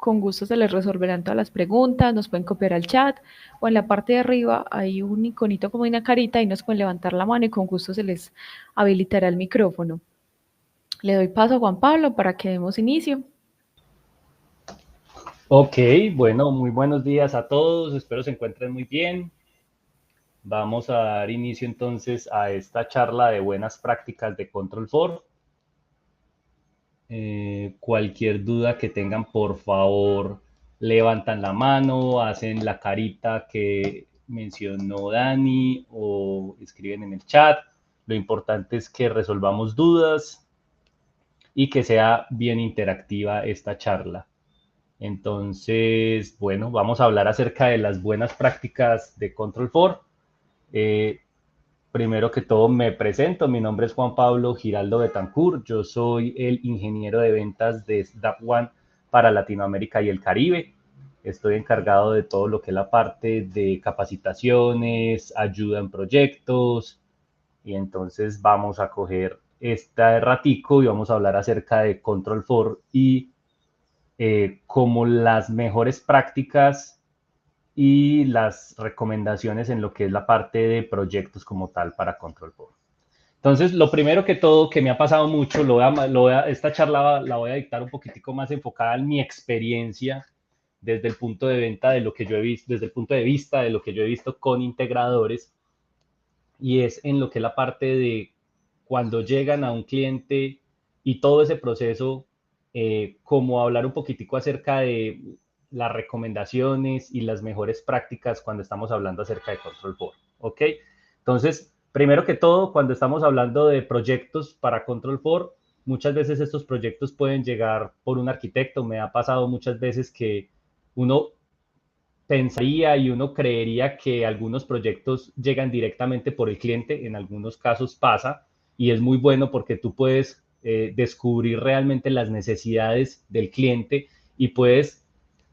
con gusto se les resolverán todas las preguntas, nos pueden copiar al chat o en la parte de arriba hay un iconito como una carita y nos pueden levantar la mano y con gusto se les habilitará el micrófono. Le doy paso a Juan Pablo para que demos inicio. Ok, bueno, muy buenos días a todos, espero se encuentren muy bien. Vamos a dar inicio entonces a esta charla de buenas prácticas de Control4. Cualquier duda que tengan, por favor, levantan la mano, hacen la carita que mencionó Dani o escriben en el chat. Lo importante es que resolvamos dudas y que sea bien interactiva esta charla. Entonces, bueno, vamos a hablar acerca de las buenas prácticas de Control4. Primero que todo me presento, mi nombre es Juan Pablo Giraldo Betancourt, yo soy el ingeniero de ventas de Snap One para Latinoamérica y el Caribe. Estoy encargado de todo lo que es la parte de capacitaciones, ayuda en proyectos, y entonces vamos a coger este ratico y vamos a hablar acerca de Control4 y como las mejores prácticas y las recomendaciones en lo que es la parte de proyectos como tal para Control4. Entonces, lo primero que todo que me ha pasado mucho, esta charla la voy a dictar un poquitico más enfocada en mi experiencia desde el punto de venta de lo que yo he visto, desde el punto de vista de lo que yo he visto con integradores, y es en lo que es la parte de cuando llegan a un cliente y todo ese proceso, como hablar un poquitico acerca de las recomendaciones y las mejores prácticas cuando estamos hablando acerca de Control4, ¿ok? Entonces, primero que todo, cuando estamos hablando de proyectos para Control4, muchas veces estos proyectos pueden llegar por un arquitecto. Me ha pasado muchas veces que uno pensaría y uno creería que algunos proyectos llegan directamente por el cliente, en algunos casos pasa, y es muy bueno porque tú puedes descubrir realmente las necesidades del cliente y puedes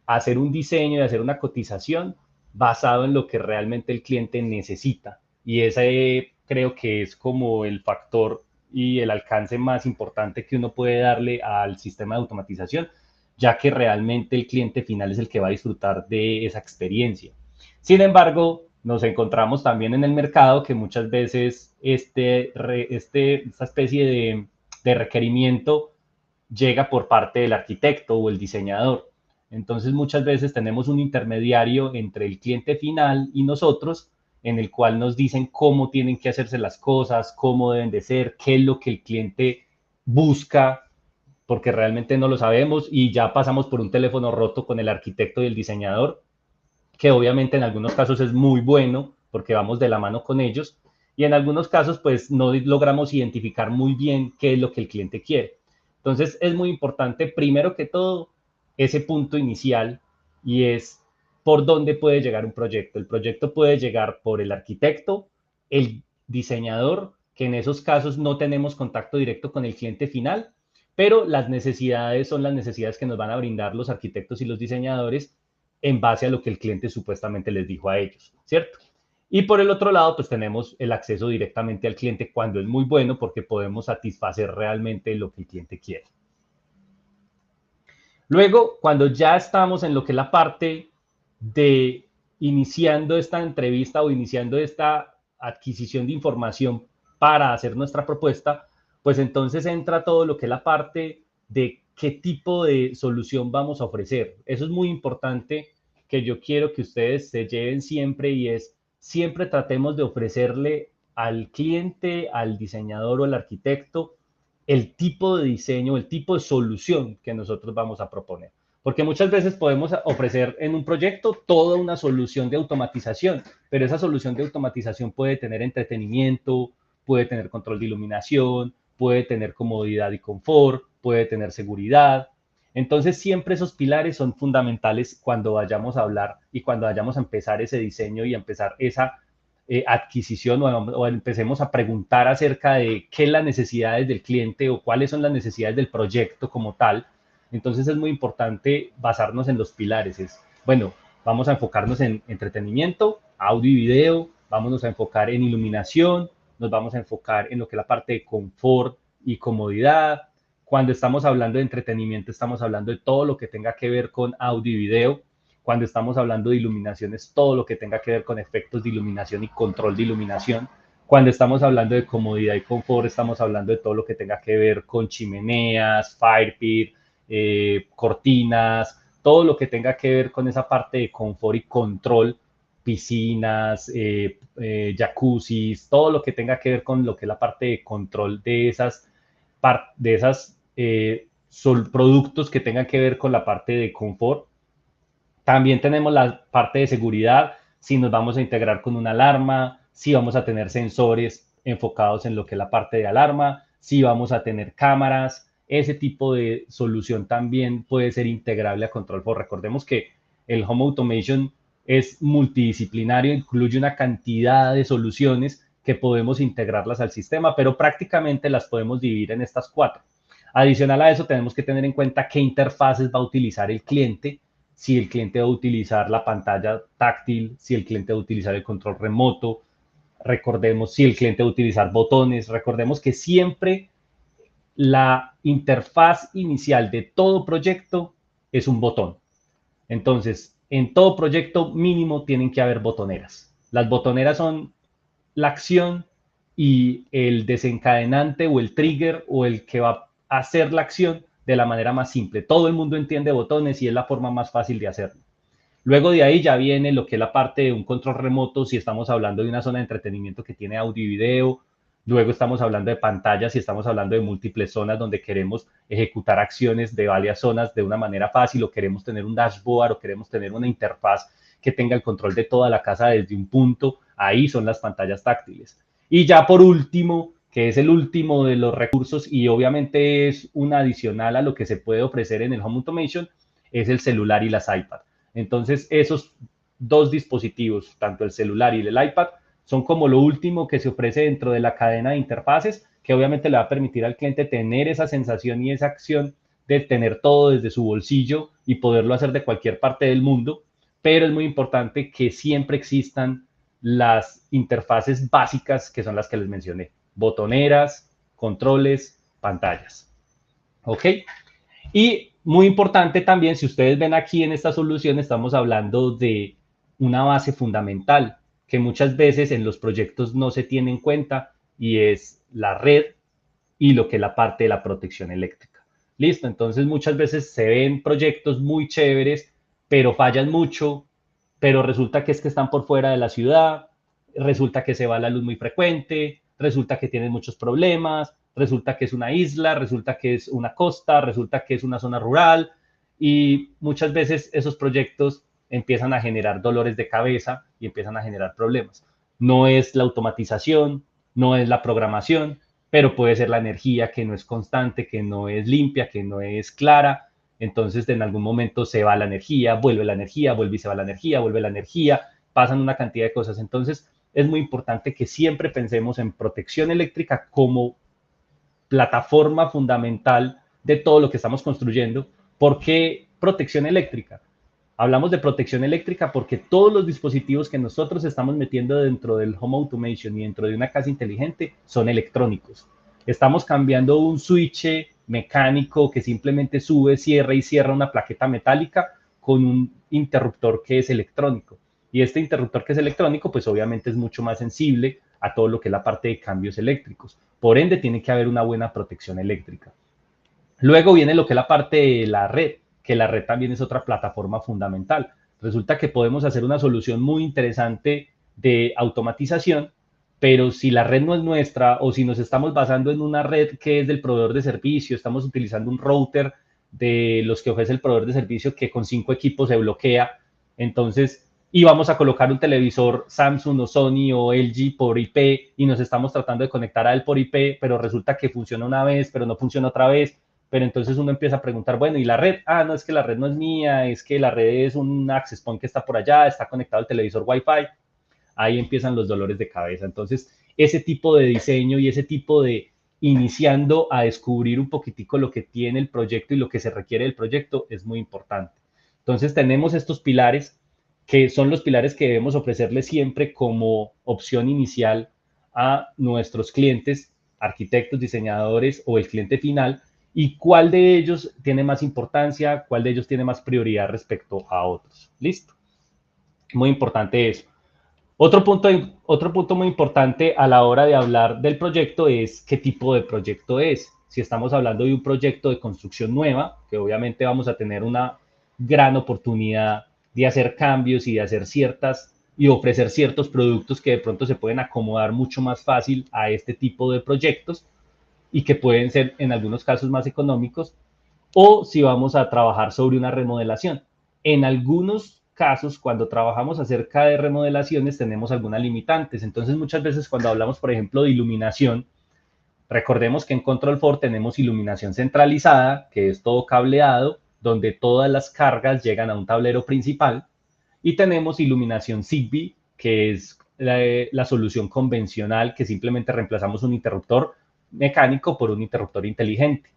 hacer un diseño y hacer una cotización basado en lo que realmente el cliente necesita. Y ese creo que es como el factor y el alcance más importante que uno puede darle al sistema de automatización, ya que realmente el cliente final es el que va a disfrutar de esa experiencia. Sin embargo, nos encontramos también en el mercado que muchas veces esta especie de requerimiento llega por parte del arquitecto o el diseñador. Entonces muchas veces tenemos un intermediario entre el cliente final y nosotros, en el cual nos dicen cómo tienen que hacerse las cosas, cómo deben de ser, qué es lo que el cliente busca, porque realmente no lo sabemos y ya pasamos por un teléfono roto con el arquitecto y el diseñador, que obviamente en algunos casos es muy bueno porque vamos de la mano con ellos, y en algunos casos pues no logramos identificar muy bien qué es lo que el cliente quiere. Entonces es muy importante, primero que todo, ese punto inicial, y es por dónde puede llegar un proyecto. El proyecto puede llegar por el arquitecto, el diseñador, que en esos casos no tenemos contacto directo con el cliente final, pero las necesidades son las necesidades que nos van a brindar los arquitectos y los diseñadores en base a lo que el cliente supuestamente les dijo a ellos, ¿cierto? Y por el otro lado, pues tenemos el acceso directamente al cliente cuando es muy bueno porque podemos satisfacer realmente lo que el cliente quiere. Luego, cuando ya estamos en lo que es la parte de iniciando esta entrevista o iniciando esta adquisición de información para hacer nuestra propuesta, pues entonces entra todo lo que es la parte de qué tipo de solución vamos a ofrecer. Eso es muy importante, que yo quiero que ustedes se lleven siempre, y es siempre tratemos de ofrecerle al cliente, al diseñador o al arquitecto el tipo de diseño, el tipo de solución que nosotros vamos a proponer. Porque muchas veces podemos ofrecer en un proyecto toda una solución de automatización, pero esa solución de automatización puede tener entretenimiento, puede tener control de iluminación, puede tener comodidad y confort, puede tener seguridad. Entonces siempre esos pilares son fundamentales cuando vayamos a hablar y cuando vayamos a empezar ese diseño y a empezar esa adquisición, o empecemos a preguntar acerca de qué es las necesidades del cliente o cuáles son las necesidades del proyecto como tal. Entonces es muy importante basarnos en los pilares. Bueno, vamos a enfocarnos en entretenimiento, audio y video, vámonos a enfocar en iluminación, nos vamos a enfocar en lo que es la parte de confort y comodidad, Cuando estamos hablando de entretenimiento, estamos hablando de todo lo que tenga que ver con audio y video. Cuando estamos hablando de iluminación, es todo lo que tenga que ver con efectos de iluminación y control de iluminación. Cuando estamos hablando de comodidad y confort, estamos hablando de todo lo que tenga que ver con chimeneas, fire pit, cortinas, todo lo que tenga que ver con esa parte de confort y control, piscinas, jacuzzis, todo lo que tenga que ver con lo que es la parte de control de esas productos que tengan que ver con la parte de confort. También tenemos la parte de seguridad, si nos vamos a integrar con una alarma, si vamos a tener sensores enfocados en lo que es la parte de alarma, si vamos a tener cámaras, ese tipo de solución también puede ser integrable a Control4. Recordemos que el Home Automation es multidisciplinario, incluye una cantidad de soluciones que podemos integrarlas al sistema, pero prácticamente las podemos dividir en estas 4. Adicional a eso, tenemos que tener en cuenta qué interfaces va a utilizar el cliente, si el cliente va a utilizar la pantalla táctil, si el cliente va a utilizar el control remoto, recordemos si el cliente va a utilizar botones, recordemos que siempre la interfaz inicial de todo proyecto es un botón. Entonces, en todo proyecto mínimo tienen que haber botoneras. Las botoneras son la acción y el desencadenante o el trigger o el que va a hacer la acción de la manera más simple. Todo el mundo entiende botones y es la forma más fácil de hacerlo. Luego de ahí ya viene lo que es la parte de un control remoto, si estamos hablando de una zona de entretenimiento que tiene audio y video. Luego estamos hablando de pantallas y estamos hablando de múltiples zonas donde queremos ejecutar acciones de varias zonas de una manera fácil, o queremos tener un dashboard, o queremos tener una interfaz que tenga el control de toda la casa desde un punto. Ahí son las pantallas táctiles. Y ya por último, que es el último de los recursos y obviamente es un adicional a lo que se puede ofrecer en el Home Automation, es el celular y las iPad. Entonces, esos dos dispositivos, tanto el celular y el iPad, son como lo último que se ofrece dentro de la cadena de interfaces, que obviamente le va a permitir al cliente tener esa sensación y esa acción de tener todo desde su bolsillo y poderlo hacer de cualquier parte del mundo, pero es muy importante que siempre existan las interfaces básicas que son las que les mencioné: botoneras, controles, pantallas. ¿Ok? Y muy importante también, si ustedes ven aquí en esta solución, estamos hablando de una base fundamental que muchas veces en los proyectos no se tiene en cuenta, y es la red y lo que es la parte de la protección eléctrica. Listo, entonces muchas veces se ven proyectos muy chéveres, pero fallan mucho, pero resulta que es que están por fuera de la ciudad, resulta que se va la luz muy frecuente, resulta que tienen muchos problemas, resulta que es una isla, resulta que es una costa, resulta que es una zona rural, y muchas veces esos proyectos empiezan a generar dolores de cabeza y empiezan a generar problemas. No es la automatización, no es la programación, pero puede ser la energía que no es constante, que no es limpia, que no es clara. Entonces, en algún momento se va la energía, vuelve y se va la energía, vuelve la energía, pasan una cantidad de cosas. Entonces, es muy importante que siempre pensemos en protección eléctrica como plataforma fundamental de todo lo que estamos construyendo. ¿Por qué protección eléctrica? Hablamos de protección eléctrica porque todos los dispositivos que nosotros estamos metiendo dentro del Home Automation y dentro de una casa inteligente son electrónicos. Estamos cambiando un switch mecánico que simplemente sube, cierra y cierra una plaqueta metálica con un interruptor que es electrónico. Y este interruptor que es electrónico, pues obviamente es mucho más sensible a todo lo que es la parte de cambios eléctricos. Por ende, tiene que haber una buena protección eléctrica. Luego viene lo que es la parte de la red, que la red también es otra plataforma fundamental. Resulta que podemos hacer una solución muy interesante de automatización, pero si la red no es nuestra, o si nos estamos basando en una red que es del proveedor de servicio, estamos utilizando un router de los que ofrece el proveedor de servicio que con 5 equipos se bloquea, entonces, y vamos a colocar un televisor Samsung o Sony o LG por IP y nos estamos tratando de conectar a él por IP, pero resulta que funciona una vez, pero no funciona otra vez. Pero entonces uno empieza a preguntar, bueno, ¿y la red? Ah, no, es que la red no es mía, es que la red es un access point que está por allá, está conectado al televisor Wi-Fi. Ahí empiezan los dolores de cabeza. Entonces, ese tipo de diseño y ese tipo de iniciando a descubrir un poquitico lo que tiene el proyecto y lo que se requiere del proyecto es muy importante. Entonces, tenemos estos pilares que son los pilares que debemos ofrecerles siempre como opción inicial a nuestros clientes, arquitectos, diseñadores o el cliente final, y cuál de ellos tiene más importancia, cuál de ellos tiene más prioridad respecto a otros. ¿Listo? Muy importante eso. Otro punto muy importante a la hora de hablar del proyecto es qué tipo de proyecto es. Si estamos hablando de un proyecto de construcción nueva, que obviamente vamos a tener una gran oportunidad de hacer cambios y de hacer ciertas y ofrecer ciertos productos que de pronto se pueden acomodar mucho más fácil a este tipo de proyectos y que pueden ser en algunos casos más económicos, o si vamos a trabajar sobre una remodelación. En algunos casos, cuando trabajamos acerca de remodelaciones, tenemos algunas limitantes. Entonces, muchas veces cuando hablamos, por ejemplo, de iluminación, recordemos que en Control 4 tenemos iluminación centralizada, que es todo cableado, donde todas las cargas llegan a un tablero principal, y tenemos iluminación Zigbee, que es la solución convencional, que simplemente reemplazamos un interruptor mecánico por un interruptor inteligente.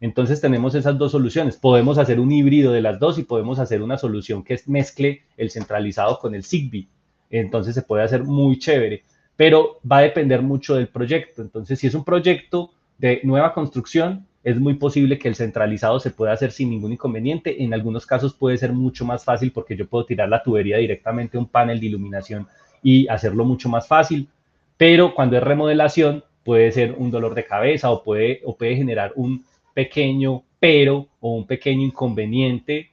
Entonces tenemos esas dos soluciones. Podemos hacer un híbrido de las dos y podemos hacer una solución que mezcle el centralizado con el Zigbee. Entonces se puede hacer muy chévere, pero va a depender mucho del proyecto. Entonces, si es un proyecto de nueva construcción, es muy posible que el centralizado se pueda hacer sin ningún inconveniente. En algunos casos puede ser mucho más fácil porque yo puedo tirar la tubería directamente a un panel de iluminación y hacerlo mucho más fácil. Pero cuando es remodelación, puede ser un dolor de cabeza o puede generar un pequeño pero o un pequeño inconveniente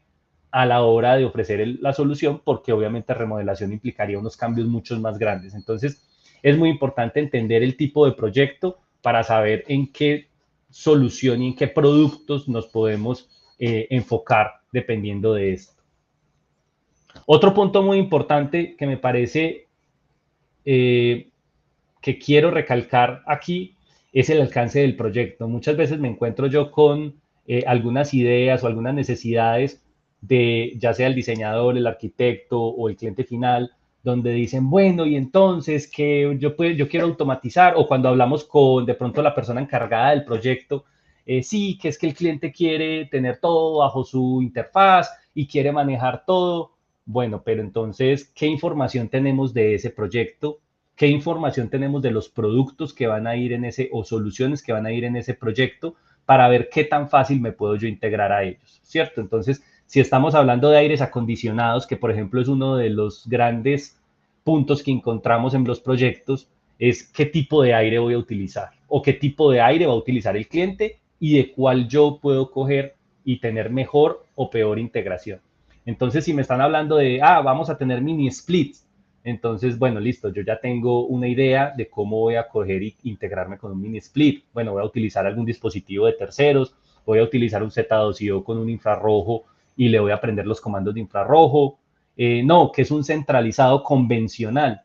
a la hora de ofrecer la solución, porque obviamente remodelación implicaría unos cambios mucho más grandes. Entonces, es muy importante entender el tipo de proyecto para saber en qué solución y en qué productos nos podemos enfocar dependiendo de esto. Otro punto muy importante que me parece que quiero recalcar aquí es el alcance del proyecto. Muchas veces me encuentro yo con algunas ideas o algunas necesidades de ya sea el diseñador, el arquitecto o el cliente final, donde dicen, bueno, y entonces que yo quiero automatizar, o cuando hablamos con de pronto la persona encargada del proyecto, sí, que es que el cliente quiere tener todo bajo su interfaz y quiere manejar todo. Bueno, pero entonces, ¿qué información tenemos de ese proyecto? ¿Qué información tenemos de los productos que van a ir en ese o soluciones que van a ir en ese proyecto para ver qué tan fácil me puedo yo integrar a ellos? ¿Cierto? Entonces, si estamos hablando de aires acondicionados, que por ejemplo es uno de los grandes puntos que encontramos en los proyectos, es qué tipo de aire voy a utilizar o qué tipo de aire va a utilizar el cliente y de cuál yo puedo coger y tener mejor o peor integración. Entonces, si me están hablando de, vamos a tener mini splits, entonces, bueno, listo, yo ya tengo una idea de cómo voy a coger e integrarme con un mini split. Bueno, voy a utilizar algún dispositivo de terceros, voy a utilizar un Z2IO con un infrarrojo y le voy a aprender los comandos de infrarrojo. No, que es un centralizado convencional.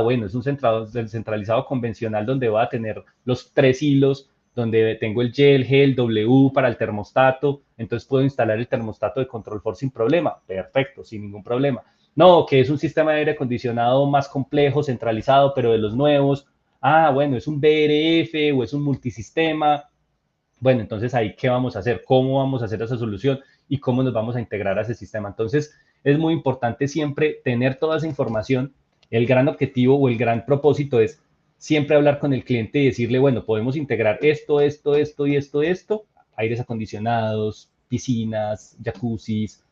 Bueno, es un centralizado convencional donde voy a tener los 3 hilos, donde tengo el Y, el G, el W para el termostato. Entonces puedo instalar el termostato de Control 4 sin problema. Perfecto, sin ningún problema. No, que es un sistema de aire acondicionado más complejo, centralizado, pero de los nuevos. Bueno, es un BRF o es un multisistema. Bueno, entonces ahí, ¿qué vamos a hacer? ¿Cómo vamos a hacer esa solución? ¿Y cómo nos vamos a integrar a ese sistema? Entonces, es muy importante siempre tener toda esa información. El gran objetivo o el gran propósito es siempre hablar con el cliente y decirle, bueno, podemos integrar esto, esto, esto y esto, aires acondicionados, piscinas, jacuzzis,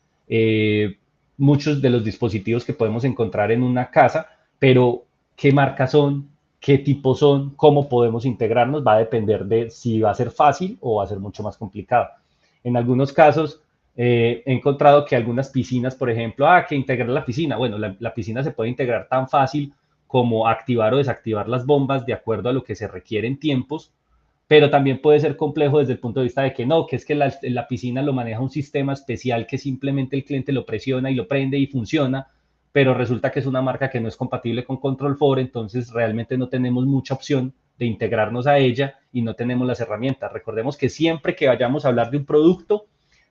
muchos de los dispositivos que podemos encontrar en una casa, pero ¿qué marcas son? ¿Qué tipos son? ¿Cómo podemos integrarnos? Va a depender de si va a ser fácil o va a ser mucho más complicado. En algunos casos, he encontrado que algunas piscinas, por ejemplo, que integrar la piscina. Bueno, la piscina se puede integrar tan fácil como activar o desactivar las bombas de acuerdo a lo que se requiere en tiempos, pero también puede ser complejo desde el punto de vista de que no, que es que la piscina lo maneja un sistema especial que simplemente el cliente lo presiona y lo prende y funciona, pero resulta que es una marca que no es compatible con Control 4, entonces realmente no tenemos mucha opción de integrarnos a ella y no tenemos las herramientas. Recordemos que siempre que vayamos a hablar de un producto,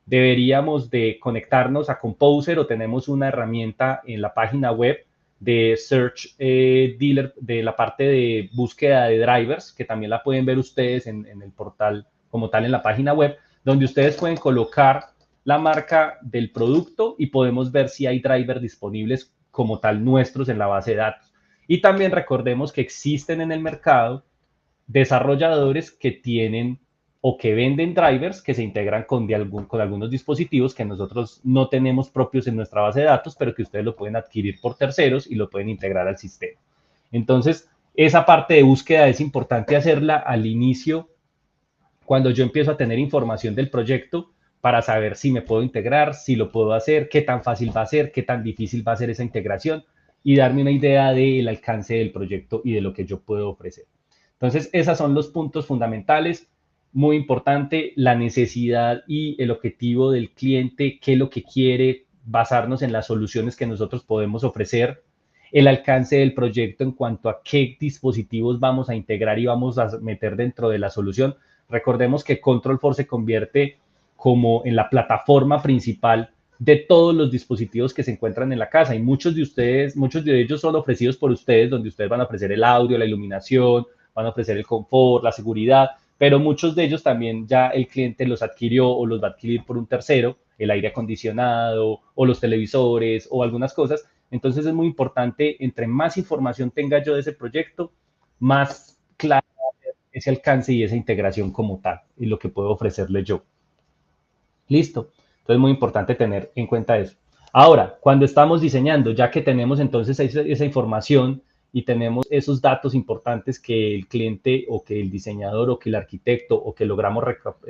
deberíamos de conectarnos a Composer o tenemos una herramienta en la página web de Search Dealer, de la parte de búsqueda de drivers, que también la pueden ver ustedes en el portal como tal en la página web, donde ustedes pueden colocar la marca del producto y podemos ver si hay drivers disponibles como tal nuestros en la base de datos. Y también recordemos que existen en el mercado desarrolladores que tienen o que venden drivers que se integran con algunos dispositivos que nosotros no tenemos propios en nuestra base de datos, pero que ustedes lo pueden adquirir por terceros y lo pueden integrar al sistema. Entonces, esa parte de búsqueda es importante hacerla al inicio, cuando yo empiezo a tener información del proyecto, para saber si me puedo integrar, si lo puedo hacer, qué tan fácil va a ser, qué tan difícil va a ser esa integración y darme una idea del alcance del proyecto y de lo que yo puedo ofrecer. Entonces, esos son los puntos fundamentales. Muy importante, la necesidad y el objetivo del cliente, qué es lo que quiere, basarnos en las soluciones que nosotros podemos ofrecer, el alcance del proyecto en cuanto a qué dispositivos vamos a integrar y vamos a meter dentro de la solución. Recordemos que Control4 se convierte como en la plataforma principal de todos los dispositivos que se encuentran en la casa y muchos de ellos son ofrecidos por ustedes, donde ustedes van a ofrecer el audio, la iluminación, van a ofrecer el confort, la seguridad, pero muchos de ellos también ya el cliente los adquirió o los va a adquirir por un tercero, el aire acondicionado o los televisores o algunas cosas. Entonces es muy importante, entre más información tenga yo de ese proyecto, más claro ese alcance y esa integración como tal y lo que puedo ofrecerle yo. Listo. Entonces es muy importante tener en cuenta eso. Ahora, cuando estamos diseñando, ya que tenemos entonces esa información y tenemos esos datos importantes que el cliente o que el diseñador o que el arquitecto o que logramos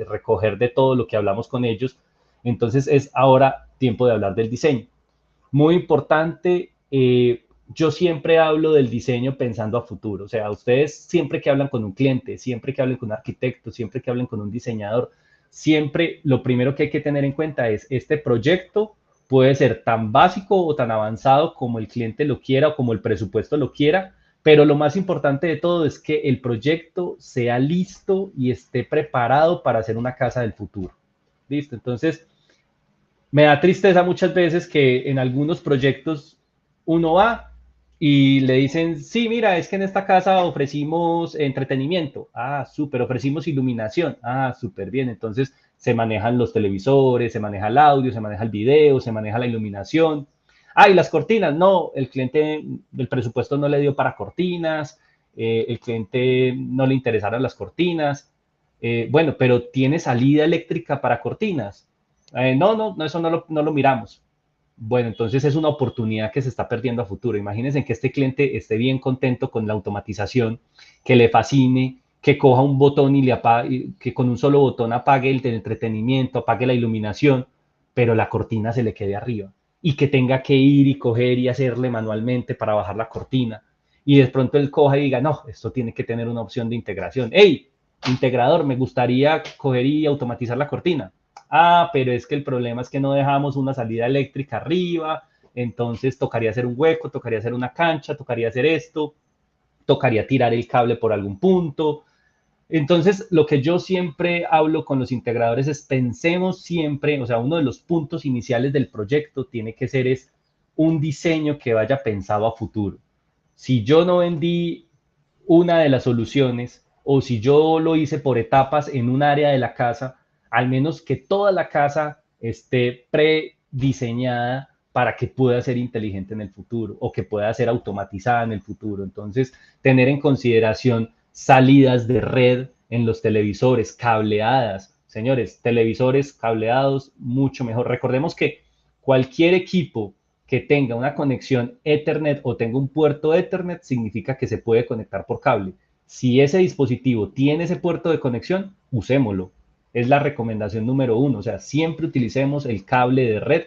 recoger de todo lo que hablamos con ellos, entonces es ahora tiempo de hablar del diseño. Muy importante, yo siempre hablo del diseño pensando a futuro. O sea, ustedes siempre que hablan con un cliente, siempre que hablen con un arquitecto, siempre que hablen con un diseñador, siempre lo primero que hay que tener en cuenta es este proyecto puede ser tan básico o tan avanzado como el cliente lo quiera o como el presupuesto lo quiera, pero lo más importante de todo es que el proyecto sea listo y esté preparado para hacer una casa del futuro. ¿Listo? Entonces, me da tristeza muchas veces que en algunos proyectos uno va y le dicen, sí, mira, es que en esta casa ofrecimos entretenimiento. Ah, súper, ofrecimos iluminación. Ah, súper bien. Entonces se manejan los televisores, se maneja el audio, se maneja el video, se maneja la iluminación. Ah, y las cortinas. No, el cliente del presupuesto no le dio para cortinas, el cliente no le interesaron las cortinas. Bueno, pero tiene salida eléctrica para cortinas. No, eso no lo miramos. Bueno, entonces es una oportunidad que se está perdiendo a futuro. Imagínense que este cliente esté bien contento con la automatización, que le fascine, que coja un botón y le apague, que con un solo botón apague el entretenimiento, apague la iluminación, pero la cortina se le quede arriba y que tenga que ir y coger y hacerle manualmente para bajar la cortina. Y de pronto él coja y diga, no, esto tiene que tener una opción de integración. ¡Hey! Integrador, me gustaría coger y automatizar la cortina. Ah, pero es que el problema es que no dejamos una salida eléctrica arriba, entonces tocaría hacer un hueco, tocaría hacer una cancha, tocaría hacer esto, tocaría tirar el cable por algún punto. Entonces, lo que yo siempre hablo con los integradores es pensemos siempre, o sea, uno de los puntos iniciales del proyecto tiene que ser es un diseño que vaya pensado a futuro. Si yo no vendí una de las soluciones o si yo lo hice por etapas en un área de la casa, al menos que toda la casa esté prediseñada para que pueda ser inteligente en el futuro o que pueda ser automatizada en el futuro. Entonces, tener en consideración salidas de red en los televisores, cableadas. Señores, televisores cableados, mucho mejor. Recordemos que cualquier equipo que tenga una conexión Ethernet o tenga un puerto Ethernet significa que se puede conectar por cable. Si ese dispositivo tiene ese puerto de conexión, usémoslo. Es la recomendación número uno. O sea, siempre utilicemos el cable de red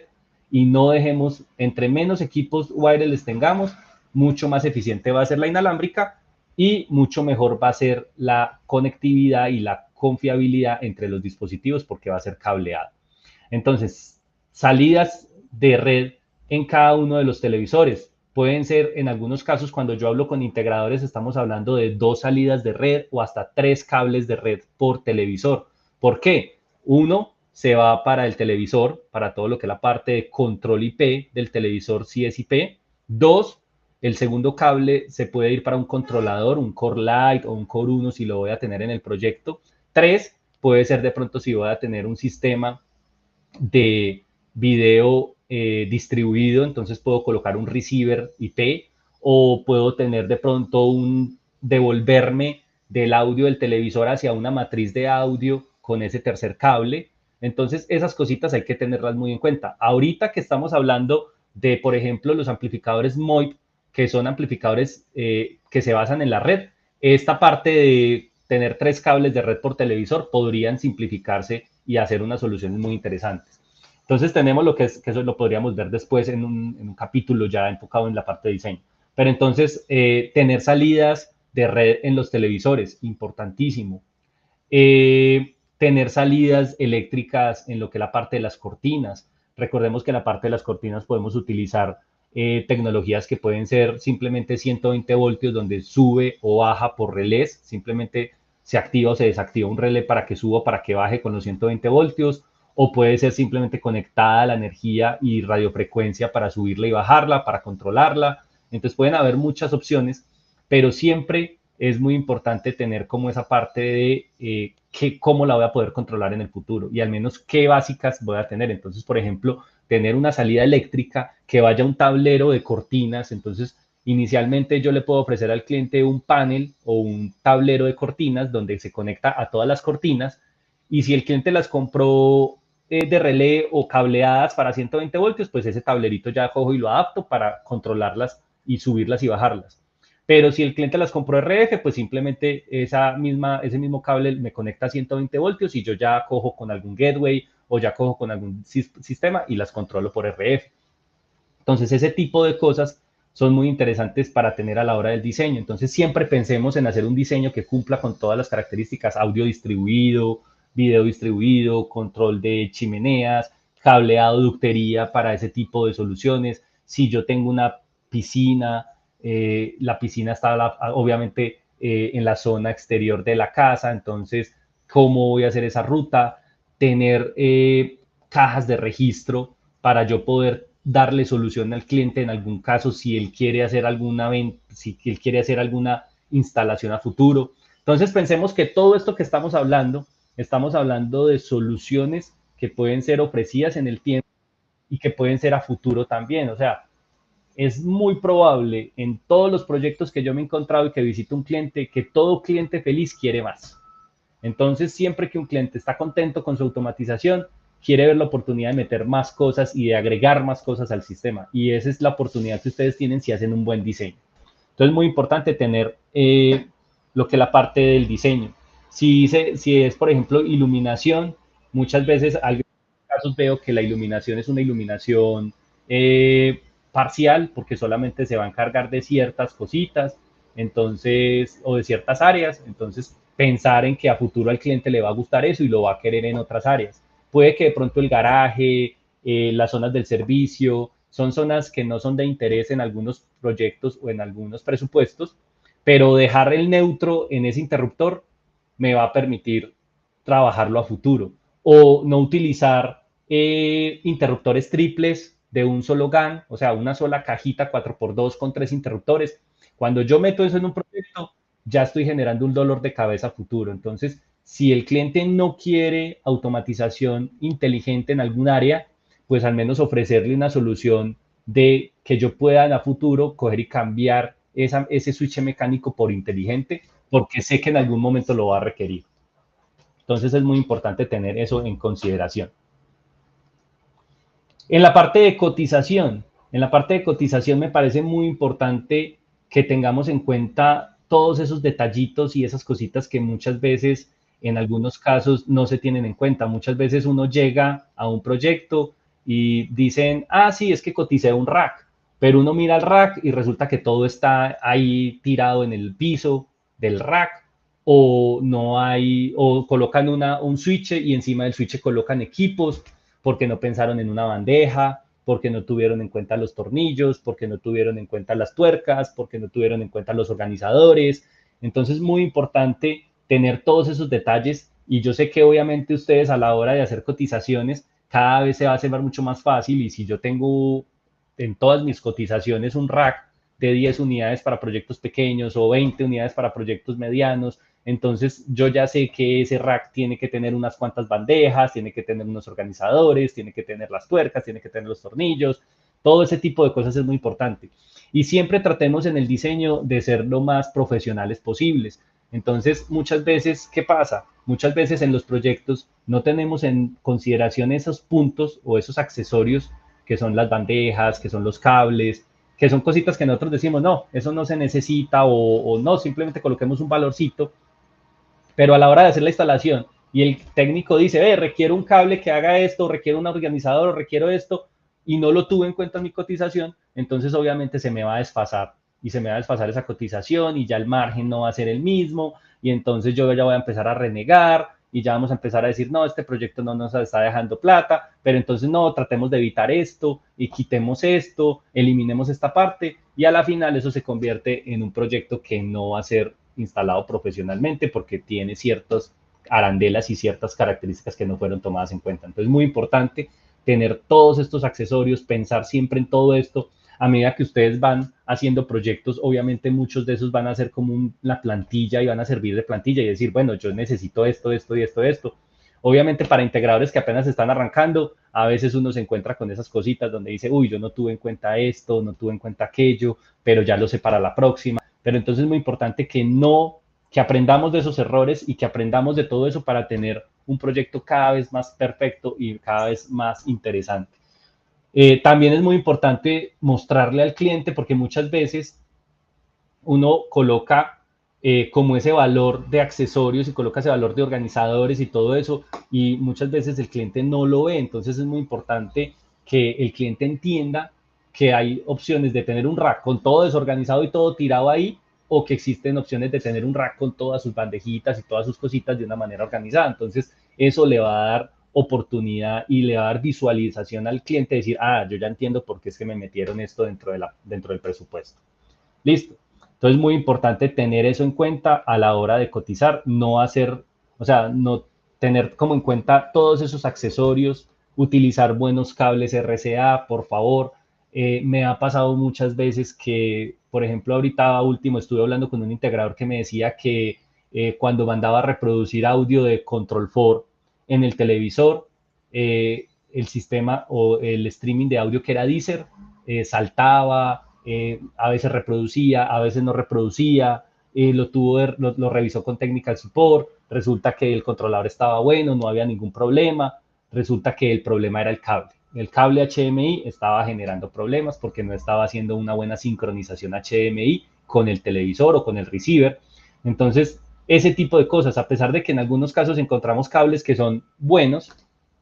y no dejemos, entre menos equipos wireless tengamos, mucho más eficiente va a ser la inalámbrica y mucho mejor va a ser la conectividad y la confiabilidad entre los dispositivos porque va a ser cableado. Entonces, salidas de red en cada uno de los televisores. Pueden ser, en algunos casos, cuando yo hablo con integradores, estamos hablando de 2 salidas de red o hasta 3 cables de red por televisor. ¿Por qué? Uno se va para el televisor, para todo lo que es la parte de control IP del televisor si es IP. 2, el segundo cable se puede ir para un controlador, un Core Lite o un Core 1 si lo voy a tener en el proyecto. 3, puede ser de pronto si voy a tener un sistema de video distribuido, entonces puedo colocar un receiver IP o puedo tener de pronto un devolverme del audio del televisor hacia una matriz de audio con ese tercer cable. Entonces, esas cositas hay que tenerlas muy en cuenta. Ahorita que estamos hablando de, por ejemplo, los amplificadores MOIP, que son amplificadores que se basan en la red, esta parte de tener 3 cables de red por televisor podrían simplificarse y hacer unas soluciones muy interesantes. Entonces tenemos lo que es, que eso lo podríamos ver después en un capítulo ya enfocado en la parte de diseño. Pero entonces, tener salidas de red en los televisores, importantísimo. Tener salidas eléctricas en lo que es la parte de las cortinas. Recordemos que en la parte de las cortinas podemos utilizar tecnologías que pueden ser simplemente 120 voltios, donde sube o baja por relés, simplemente se activa o se desactiva un relé para que suba o para que baje con los 120 voltios, o puede ser simplemente conectada a la energía y radiofrecuencia para subirla y bajarla, para controlarla. Entonces pueden haber muchas opciones, pero siempre es muy importante tener como esa parte de cómo la voy a poder controlar en el futuro y al menos qué básicas voy a tener. Entonces, por ejemplo, tener una salida eléctrica que vaya a un tablero de cortinas. Entonces, inicialmente yo le puedo ofrecer al cliente un panel o un tablero de cortinas donde se conecta a todas las cortinas, y si el cliente las compró de relé o cableadas para 120 voltios, pues ese tablerito ya cojo y lo adapto para controlarlas y subirlas y bajarlas. Pero si el cliente las compró RF, pues simplemente ese mismo cable me conecta a 120 voltios y yo ya cojo con algún gateway o ya cojo con algún sistema y las controlo por RF. Entonces, ese tipo de cosas son muy interesantes para tener a la hora del diseño. Entonces, siempre pensemos en hacer un diseño que cumpla con todas las características: audio distribuido, video distribuido, control de chimeneas, cableado, ductería para ese tipo de soluciones. Si yo tengo una piscina, la piscina está obviamente en la zona exterior de la casa, entonces, ¿cómo voy a hacer esa ruta? Tener cajas de registro para yo poder darle solución al cliente en algún caso si él quiere hacer si él quiere hacer alguna instalación a futuro. Entonces pensemos que todo esto que estamos hablando de soluciones que pueden ser ofrecidas en el tiempo y que pueden ser a futuro también. O sea, es muy probable en todos los proyectos que yo me he encontrado y que visito un cliente, que todo cliente feliz quiere más. Entonces, siempre que un cliente está contento con su automatización, quiere ver la oportunidad de meter más cosas y de agregar más cosas al sistema. Y esa es la oportunidad que ustedes tienen si hacen un buen diseño. Entonces, es muy importante tener lo que es la parte del diseño. Si es, por ejemplo, iluminación, muchas veces, en algunos casos veo que la iluminación es una iluminación parcial, porque solamente se va a encargar de ciertas cositas, entonces, o de ciertas áreas. Entonces, pensar en que a futuro al cliente le va a gustar eso y lo va a querer en otras áreas. Puede que de pronto el garaje, las zonas del servicio, son zonas que no son de interés en algunos proyectos o en algunos presupuestos, pero dejar el neutro en ese interruptor me va a permitir trabajarlo a futuro. O no utilizar interruptores triples de un solo GAN, o sea, una sola cajita 4x2 con 3 interruptores. Cuando yo meto eso en un proyecto, ya estoy generando un dolor de cabeza futuro. Entonces, si el cliente no quiere automatización inteligente en algún área, pues al menos ofrecerle una solución de que yo pueda en a futuro coger y cambiar ese switch mecánico por inteligente, porque sé que en algún momento lo va a requerir. Entonces es muy importante tener eso en consideración. En la parte de cotización, me parece muy importante que tengamos en cuenta todos esos detallitos y esas cositas que muchas veces, en algunos casos, no se tienen en cuenta. Muchas veces uno llega a un proyecto y dicen, ah, sí, es que coticé un rack, pero uno mira el rack y resulta que todo está ahí tirado en el piso del rack, o no hay, o colocan un switch y encima del switch colocan equipos, porque no pensaron en una bandeja, porque no tuvieron en cuenta los tornillos, porque no tuvieron en cuenta las tuercas, porque no tuvieron en cuenta los organizadores. Entonces, muy importante tener todos esos detalles, y yo sé que obviamente ustedes a la hora de hacer cotizaciones cada vez se va a hacer mucho más fácil, y si yo tengo en todas mis cotizaciones un rack de 10 unidades para proyectos pequeños o 20 unidades para proyectos medianos, entonces yo ya sé que ese rack tiene que tener unas cuantas bandejas, tiene que tener unos organizadores, tiene que tener las tuercas, tiene que tener los tornillos. Todo ese tipo de cosas es muy importante. Y siempre tratemos en el diseño de ser lo más profesionales posibles. Entonces, muchas veces, ¿qué pasa? Muchas veces en los proyectos no tenemos en consideración esos puntos o esos accesorios que son las bandejas, que son los cables, que son cositas que nosotros decimos, no, eso no se necesita o no, simplemente coloquemos un valorcito, pero a la hora de hacer la instalación y el técnico dice, requiero un cable que haga esto, requiero un organizador, o requiero esto, y no lo tuve en cuenta en mi cotización, entonces obviamente se me va a desfasar y se me va a desfasar esa cotización y ya el margen no va a ser el mismo y entonces yo ya voy a empezar a renegar y ya vamos a empezar a decir, no, este proyecto no nos está dejando plata, pero entonces no, tratemos de evitar esto y quitemos esto, eliminemos esta parte y a la final eso se convierte en un proyecto que no va a ser instalado profesionalmente porque tiene ciertas arandelas y ciertas características que no fueron tomadas en cuenta. Entonces es muy importante tener todos estos accesorios, pensar siempre en todo esto. A medida que ustedes van haciendo proyectos, obviamente muchos de esos van a ser como una plantilla y van a servir de plantilla y decir, bueno, yo necesito esto, esto y esto, esto. Obviamente para integradores que apenas están arrancando, a veces uno se encuentra con esas cositas donde dice, uy, yo no tuve en cuenta esto, no tuve en cuenta aquello, pero ya lo sé para la próxima. Pero entonces es muy importante que aprendamos de esos errores y que aprendamos de todo eso para tener un proyecto cada vez más perfecto y cada vez más interesante. También es muy importante mostrarle al cliente porque muchas veces uno coloca como ese valor de accesorios y coloca ese valor de organizadores y todo eso y muchas veces el cliente no lo ve, entonces es muy importante que el cliente entienda que hay opciones de tener un rack con todo desorganizado y todo tirado ahí o que existen opciones de tener un rack con todas sus bandejitas y todas sus cositas de una manera organizada, entonces eso le va a dar oportunidad y le va a dar visualización al cliente, decir, yo ya entiendo por qué es que me metieron esto dentro del presupuesto. Listo. Entonces es muy importante tener eso en cuenta a la hora de cotizar, no hacer, o sea, no tener como en cuenta todos esos accesorios, utilizar buenos cables RCA, por favor. Me ha pasado muchas veces que, por ejemplo, ahorita último estuve hablando con un integrador que me decía que cuando mandaba a reproducir audio de Control 4 en el televisor, el sistema o el streaming de audio que era Deezer saltaba, a veces reproducía, a veces no reproducía, lo revisó con Technical Support, resulta que el controlador estaba bueno, no había ningún problema, resulta que el problema era el cable. El cable HDMI estaba generando problemas porque no estaba haciendo una buena sincronización HDMI con el televisor o con el receiver. Entonces, ese tipo de cosas, a pesar de que en algunos casos encontramos cables que son buenos,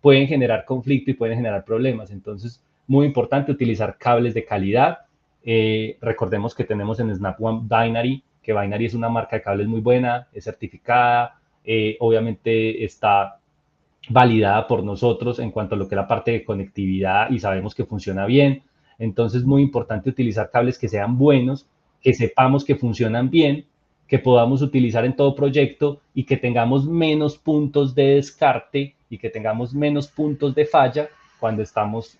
pueden generar conflicto y pueden generar problemas. Entonces, muy importante utilizar cables de calidad. Recordemos que tenemos en Snap One Binary, que Binary es una marca de cables muy buena, es certificada, obviamente está validada por nosotros en cuanto a lo que es la parte de conectividad y sabemos que funciona bien. Entonces, muy importante utilizar cables que sean buenos, que sepamos que funcionan bien, que podamos utilizar en todo proyecto y que tengamos menos puntos de descarte y que tengamos menos puntos de falla cuando estamos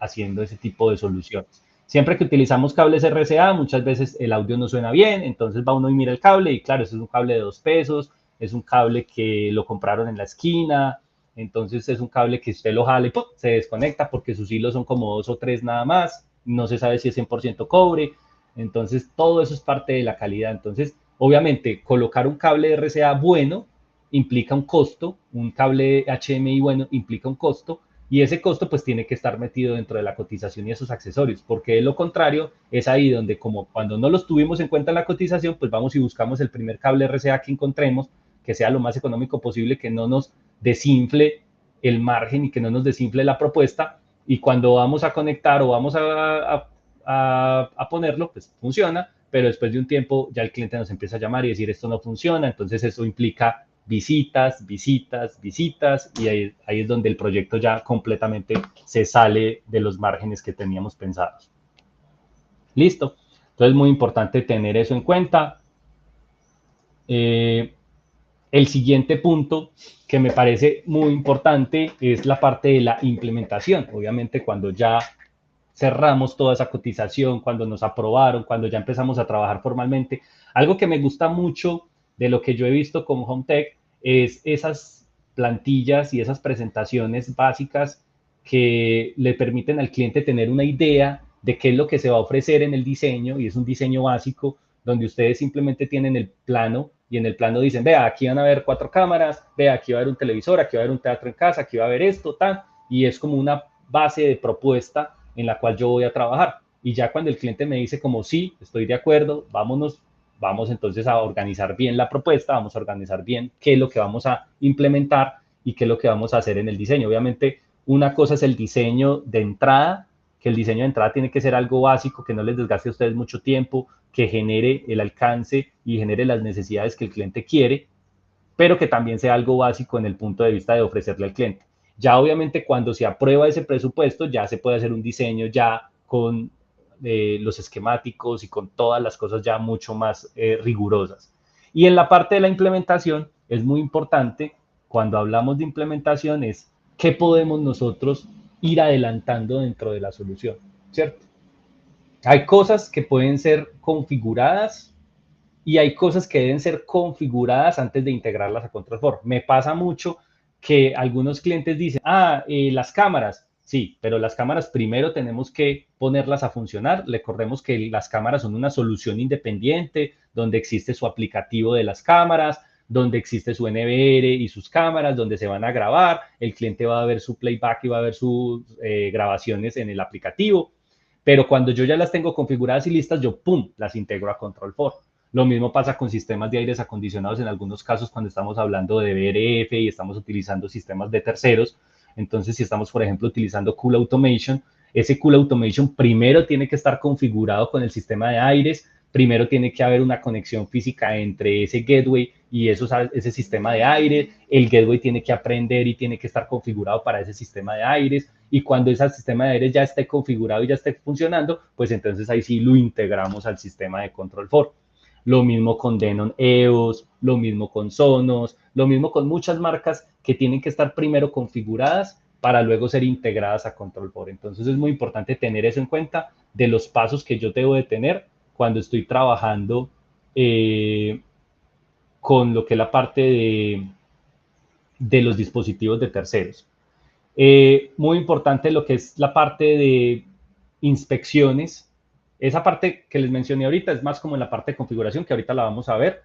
haciendo ese tipo de soluciones. Siempre que utilizamos cables RCA, muchas veces el audio no suena bien, entonces va uno y mira el cable y claro, eso es un cable de 2 pesos, es un cable que lo compraron en la esquina, entonces es un cable que usted lo jala y ¡pum! Se desconecta porque sus hilos son como 2 o 3 nada más, no se sabe si es 100% cobre, entonces todo eso es parte de la calidad. Entonces, obviamente, colocar un cable RCA bueno implica un costo, un cable HDMI bueno implica un costo, y ese costo pues tiene que estar metido dentro de la cotización y esos accesorios, porque de lo contrario es ahí donde como cuando no los tuvimos en cuenta en la cotización, pues vamos y buscamos el primer cable RCA que encontremos, que sea lo más económico posible, que no nos desinfle el margen y que no nos desinfle la propuesta, y cuando vamos a conectar o vamos a ponerlo, pues funciona, pero después de un tiempo ya el cliente nos empieza a llamar y decir esto no funciona, entonces eso implica visitas, visitas, visitas, y ahí es donde el proyecto ya completamente se sale de los márgenes que teníamos pensados. Listo. Entonces es muy importante tener eso en cuenta. El siguiente punto que me parece muy importante es la parte de la implementación. Obviamente cuando ya cerramos toda esa cotización, cuando nos aprobaron, cuando ya empezamos a trabajar formalmente. Algo que me gusta mucho de lo que yo he visto con HomeTech es esas plantillas y esas presentaciones básicas que le permiten al cliente tener una idea de qué es lo que se va a ofrecer en el diseño, y es un diseño básico donde ustedes simplemente tienen el plano y en el plano dicen, vea, aquí van a haber 4 cámaras, vea, aquí va a haber un televisor, aquí va a haber un teatro en casa, aquí va a haber esto, tal, y es como una base de propuesta en la cual yo voy a trabajar. Y ya cuando el cliente me dice como sí, estoy de acuerdo, vámonos, vamos entonces a organizar bien la propuesta, vamos a organizar bien qué es lo que vamos a implementar y qué es lo que vamos a hacer en el diseño. Obviamente, una cosa es el diseño de entrada, que el diseño de entrada tiene que ser algo básico, que no les desgaste a ustedes mucho tiempo, que genere el alcance y genere las necesidades que el cliente quiere, pero que también sea algo básico en el punto de vista de ofrecerle al cliente. Ya obviamente cuando se aprueba ese presupuesto, ya se puede hacer un diseño ya con los esquemáticos y con todas las cosas ya mucho más rigurosas. Y en la parte de la implementación es muy importante, cuando hablamos de implementación, es qué podemos nosotros ir adelantando dentro de la solución, ¿cierto? Hay cosas que pueden ser configuradas y hay cosas que deben ser configuradas antes de integrarlas a Control4. Me pasa mucho que algunos clientes dicen, las cámaras, sí, pero las cámaras primero tenemos que ponerlas a funcionar. Recordemos que las cámaras son una solución independiente, donde existe su aplicativo de las cámaras, donde existe su NVR y sus cámaras, donde se van a grabar, el cliente va a ver su playback y va a ver sus grabaciones en el aplicativo, pero cuando yo ya las tengo configuradas y listas, yo pum, las integro a Control4. Lo mismo pasa con sistemas de aires acondicionados en algunos casos cuando estamos hablando de BRF y estamos utilizando sistemas de terceros. Entonces, si estamos, por ejemplo, utilizando Cool Automation, ese Cool Automation primero tiene que estar configurado con el sistema de aires, primero tiene que haber una conexión física entre ese gateway y ese sistema de aire. El gateway tiene que aprender y tiene que estar configurado para ese sistema de aires. Y cuando ese sistema de aires ya esté configurado y ya esté funcionando, pues entonces ahí sí lo integramos al sistema de Control4. Lo mismo con Denon EOS, lo mismo con Sonos, lo mismo con muchas marcas que tienen que estar primero configuradas para luego ser integradas a Control4. Entonces es muy importante tener eso en cuenta de los pasos que yo debo de tener cuando estoy trabajando con lo que es la parte de los dispositivos de terceros. Muy importante lo que es la parte de inspecciones. Esa parte que les mencioné ahorita es más como en la parte de configuración, que ahorita la vamos a ver.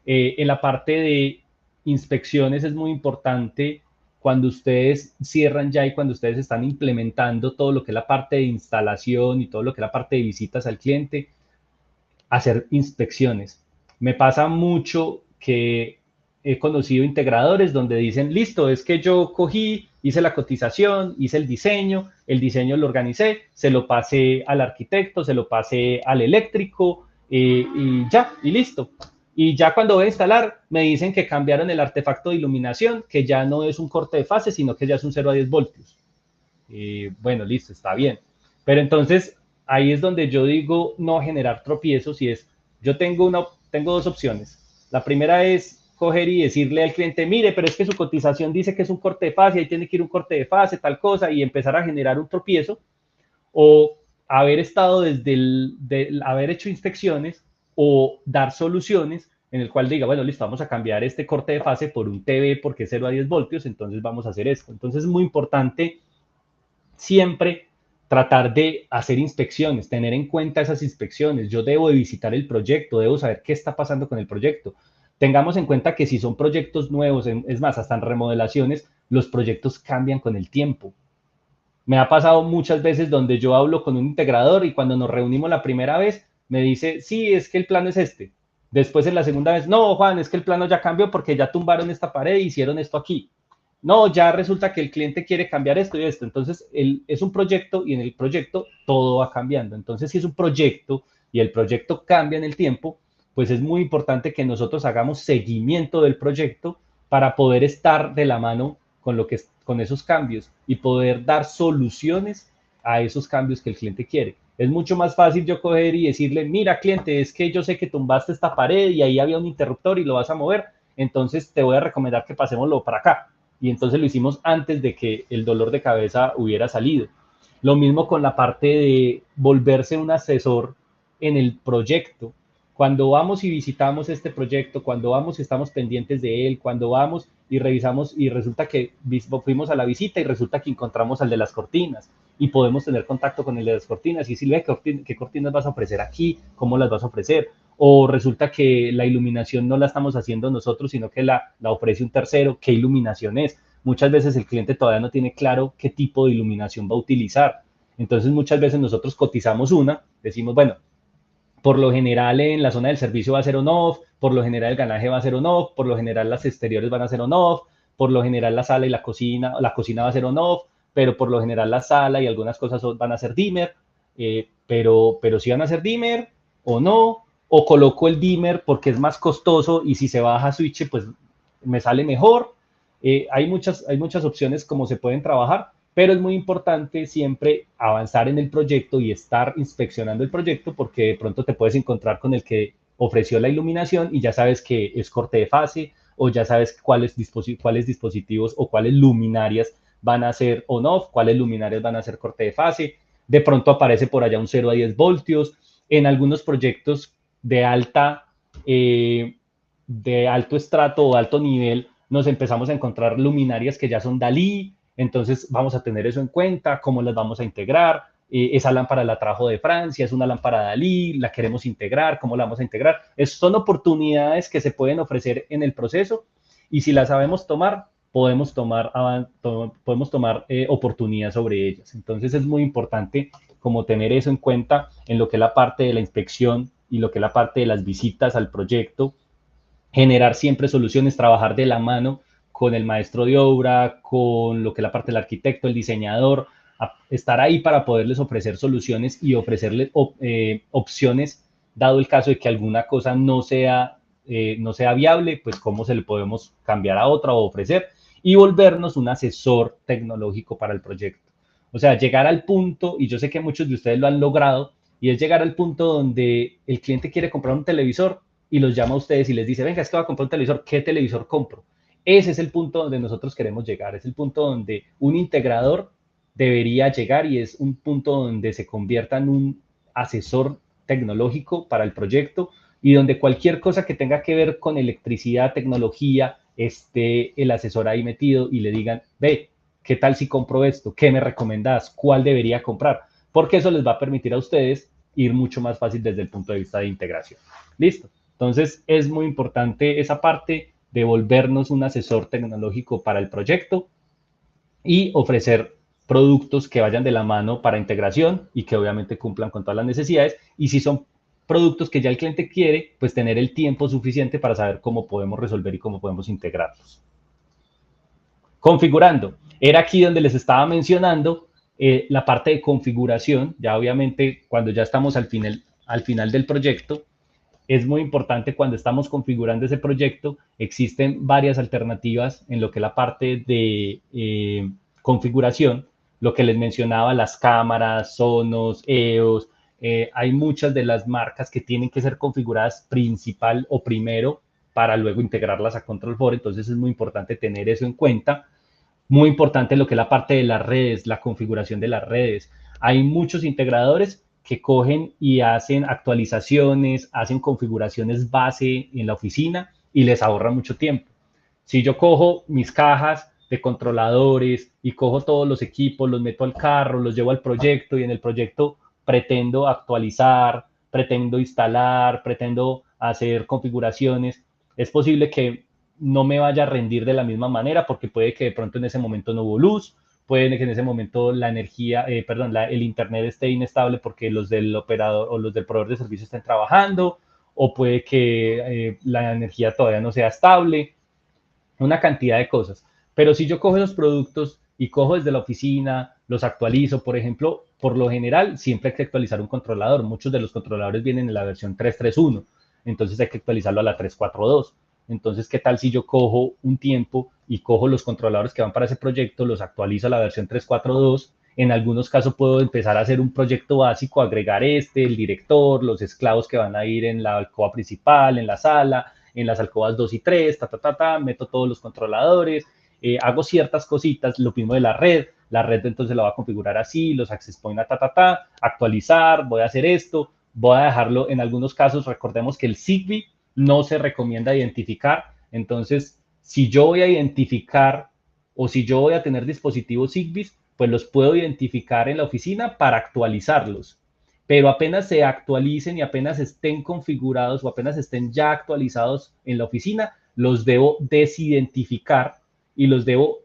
En la parte de inspecciones es muy importante cuando ustedes cierran ya y cuando ustedes están implementando todo lo que es la parte de instalación y todo lo que es la parte de visitas al cliente, hacer inspecciones. Me pasa mucho que he conocido integradores donde dicen, listo, es que yo cogí, hice la cotización, hice el diseño lo organicé, se lo pasé al arquitecto, se lo pasé al eléctrico y ya, y listo. Y ya cuando voy a instalar, me dicen que cambiaron el artefacto de iluminación, que ya no es un corte de fase, sino que ya es un 0 a 10 voltios. Bueno, listo, está bien. Pero entonces ahí es donde yo digo no generar tropiezos y es, yo tengo dos opciones. La primera es coger y decirle al cliente, mire, pero es que su cotización dice que es un corte de fase, ahí tiene que ir un corte de fase, tal cosa, y empezar a generar un tropiezo, o haber estado haber hecho inspecciones o dar soluciones en el cual diga, bueno, listo, vamos a cambiar este corte de fase por un TV porque es 0 a 10 voltios, entonces vamos a hacer esto. Entonces es muy importante siempre tratar de hacer inspecciones, tener en cuenta esas inspecciones. Yo debo de visitar el proyecto, debo saber qué está pasando con el proyecto. Tengamos en cuenta que si son proyectos nuevos, es más, hasta en remodelaciones, los proyectos cambian con el tiempo. Me ha pasado muchas veces donde yo hablo con un integrador y cuando nos reunimos la primera vez, me dice, sí, es que el plano es este. Después en la segunda vez, no, Juan, es que el plano ya cambió porque ya tumbaron esta pared e hicieron esto aquí. No, ya resulta que el cliente quiere cambiar esto y esto. Entonces, es un proyecto y en el proyecto todo va cambiando. Entonces, si es un proyecto y el proyecto cambia en el tiempo, pues es muy importante que nosotros hagamos seguimiento del proyecto para poder estar de la mano con esos cambios y poder dar soluciones a esos cambios que el cliente quiere. Es mucho más fácil yo coger y decirle, mira cliente, es que yo sé que tumbaste esta pared y ahí había un interruptor y lo vas a mover, entonces te voy a recomendar que pasémoslo para acá. Y entonces lo hicimos antes de que el dolor de cabeza hubiera salido. Lo mismo con la parte de volverse un asesor en el proyecto. Cuando vamos y visitamos este proyecto, cuando vamos y estamos pendientes de él, cuando vamos y revisamos y resulta que fuimos a la visita y resulta que encontramos al de las cortinas y podemos tener contacto con el de las cortinas y decirle qué cortinas vas a ofrecer aquí, cómo las vas a ofrecer. o resulta que la iluminación no la estamos haciendo nosotros, sino que la ofrece un tercero. ¿Qué iluminación es? Muchas veces el cliente todavía no tiene claro qué tipo de iluminación va a utilizar. Entonces muchas veces nosotros cotizamos una, decimos, bueno, por lo general en la zona del servicio va a ser on-off, por lo general el ganaje va a ser on-off, por lo general las exteriores van a ser on-off, por lo general la sala y la cocina va a ser on-off, pero por lo general la sala y algunas cosas van a ser dimmer, pero si van a ser dimmer o no, o coloco el dimmer porque es más costoso y si se baja switch pues me sale mejor. Hay muchas opciones como se pueden trabajar, pero es muy importante siempre avanzar en el proyecto y estar inspeccionando el proyecto porque de pronto te puedes encontrar con el que ofreció la iluminación y ya sabes que es corte de fase o ya sabes cuáles dispositivos o cuáles luminarias van a ser on-off, cuáles luminarias van a ser corte de fase. De pronto aparece por allá un 0 a 10 voltios. En algunos proyectos de de alto estrato o alto nivel, nos empezamos a encontrar luminarias que ya son Dalí, entonces vamos a tener eso en cuenta, cómo las vamos a integrar. Esa lámpara la trajo de Francia, es una lámpara Dalí, la queremos integrar, cómo la vamos a integrar. Son oportunidades que se pueden ofrecer en el proceso y si las sabemos tomar, podemos tomar oportunidad sobre ellas. Entonces es muy importante como tener eso en cuenta en lo que es la parte de la inspección y lo que es la parte de las visitas al proyecto, generar siempre soluciones, trabajar de la mano con el maestro de obra, con lo que es la parte del arquitecto, el diseñador, estar ahí para poderles ofrecer soluciones y ofrecerles opciones, dado el caso de que alguna cosa no sea viable, pues cómo se le podemos cambiar a otra o ofrecer y volvernos un asesor tecnológico para el proyecto. O sea, llegar al punto, y yo sé que muchos de ustedes lo han logrado, y es llegar al punto donde el cliente quiere comprar un televisor y los llama a ustedes y les dice, venga, es que va a comprar un televisor, ¿qué televisor compro? Ese es el punto donde nosotros queremos llegar, es el punto donde un integrador debería llegar y es un punto donde se convierta en un asesor tecnológico para el proyecto y donde cualquier cosa que tenga que ver con electricidad, tecnología, esté el asesor ahí metido y le digan, ve, ¿qué tal si compro esto? ¿Qué me recomendás? ¿Cuál debería comprar? Porque eso les va a permitir a ustedes ir mucho más fácil desde el punto de vista de integración. Listo. Entonces es muy importante esa parte de volvernos un asesor tecnológico para el proyecto y ofrecer productos que vayan de la mano para integración y que obviamente cumplan con todas las necesidades. Y si son productos que ya el cliente quiere, pues tener el tiempo suficiente para saber cómo podemos resolver y cómo podemos integrarlos. Configurando. Era aquí donde les estaba mencionando la parte de configuración. Ya obviamente cuando ya estamos al final del proyecto, es muy importante cuando estamos configurando ese proyecto, existen varias alternativas en lo que es la parte de configuración, lo que les mencionaba, las cámaras, Sonos, EOS, hay muchas de las marcas que tienen que ser configuradas principal o primero para luego integrarlas a Control 4, entonces es muy importante tener eso en cuenta. Muy importante lo que es la parte de las redes, la configuración de las redes. Hay muchos integradores que cogen y hacen actualizaciones, hacen configuraciones base en la oficina y les ahorra mucho tiempo. Si yo cojo mis cajas de controladores y cojo todos los equipos, los meto al carro, los llevo al proyecto y en el proyecto pretendo actualizar, pretendo instalar, pretendo hacer configuraciones, es posible que no me vaya a rendir de la misma manera porque puede que de pronto en ese momento no hubo luz, puede que en ese momento la energía, el internet esté inestable porque los del operador o los del proveedor de servicio estén trabajando, o puede que la energía todavía no sea estable, una cantidad de cosas. Pero si yo cojo los productos y cojo desde la oficina, los actualizo, por ejemplo, por lo general siempre hay que actualizar un controlador. Muchos de los controladores vienen en la versión 3.3.1, entonces hay que actualizarlo a la 3.4.2. Entonces, ¿qué tal si yo cojo un tiempo y cojo los controladores que van para ese proyecto, los actualizo a la versión 3.4.2? En algunos casos puedo empezar a hacer un proyecto básico, agregar el director, los esclavos que van a ir en la alcoba principal, en la sala, en las alcobas 2 y 3, meto todos los controladores, hago ciertas cositas, lo mismo de la red entonces la voy a configurar así, los access point actualizar, voy a hacer esto, voy a dejarlo en algunos casos, recordemos que el Zigbee no se recomienda identificar, entonces si yo voy a identificar o si yo voy a tener dispositivos Zigbee, pues los puedo identificar en la oficina para actualizarlos. pero apenas se actualicen y apenas estén configurados o apenas estén ya actualizados en la oficina, los debo desidentificar y los debo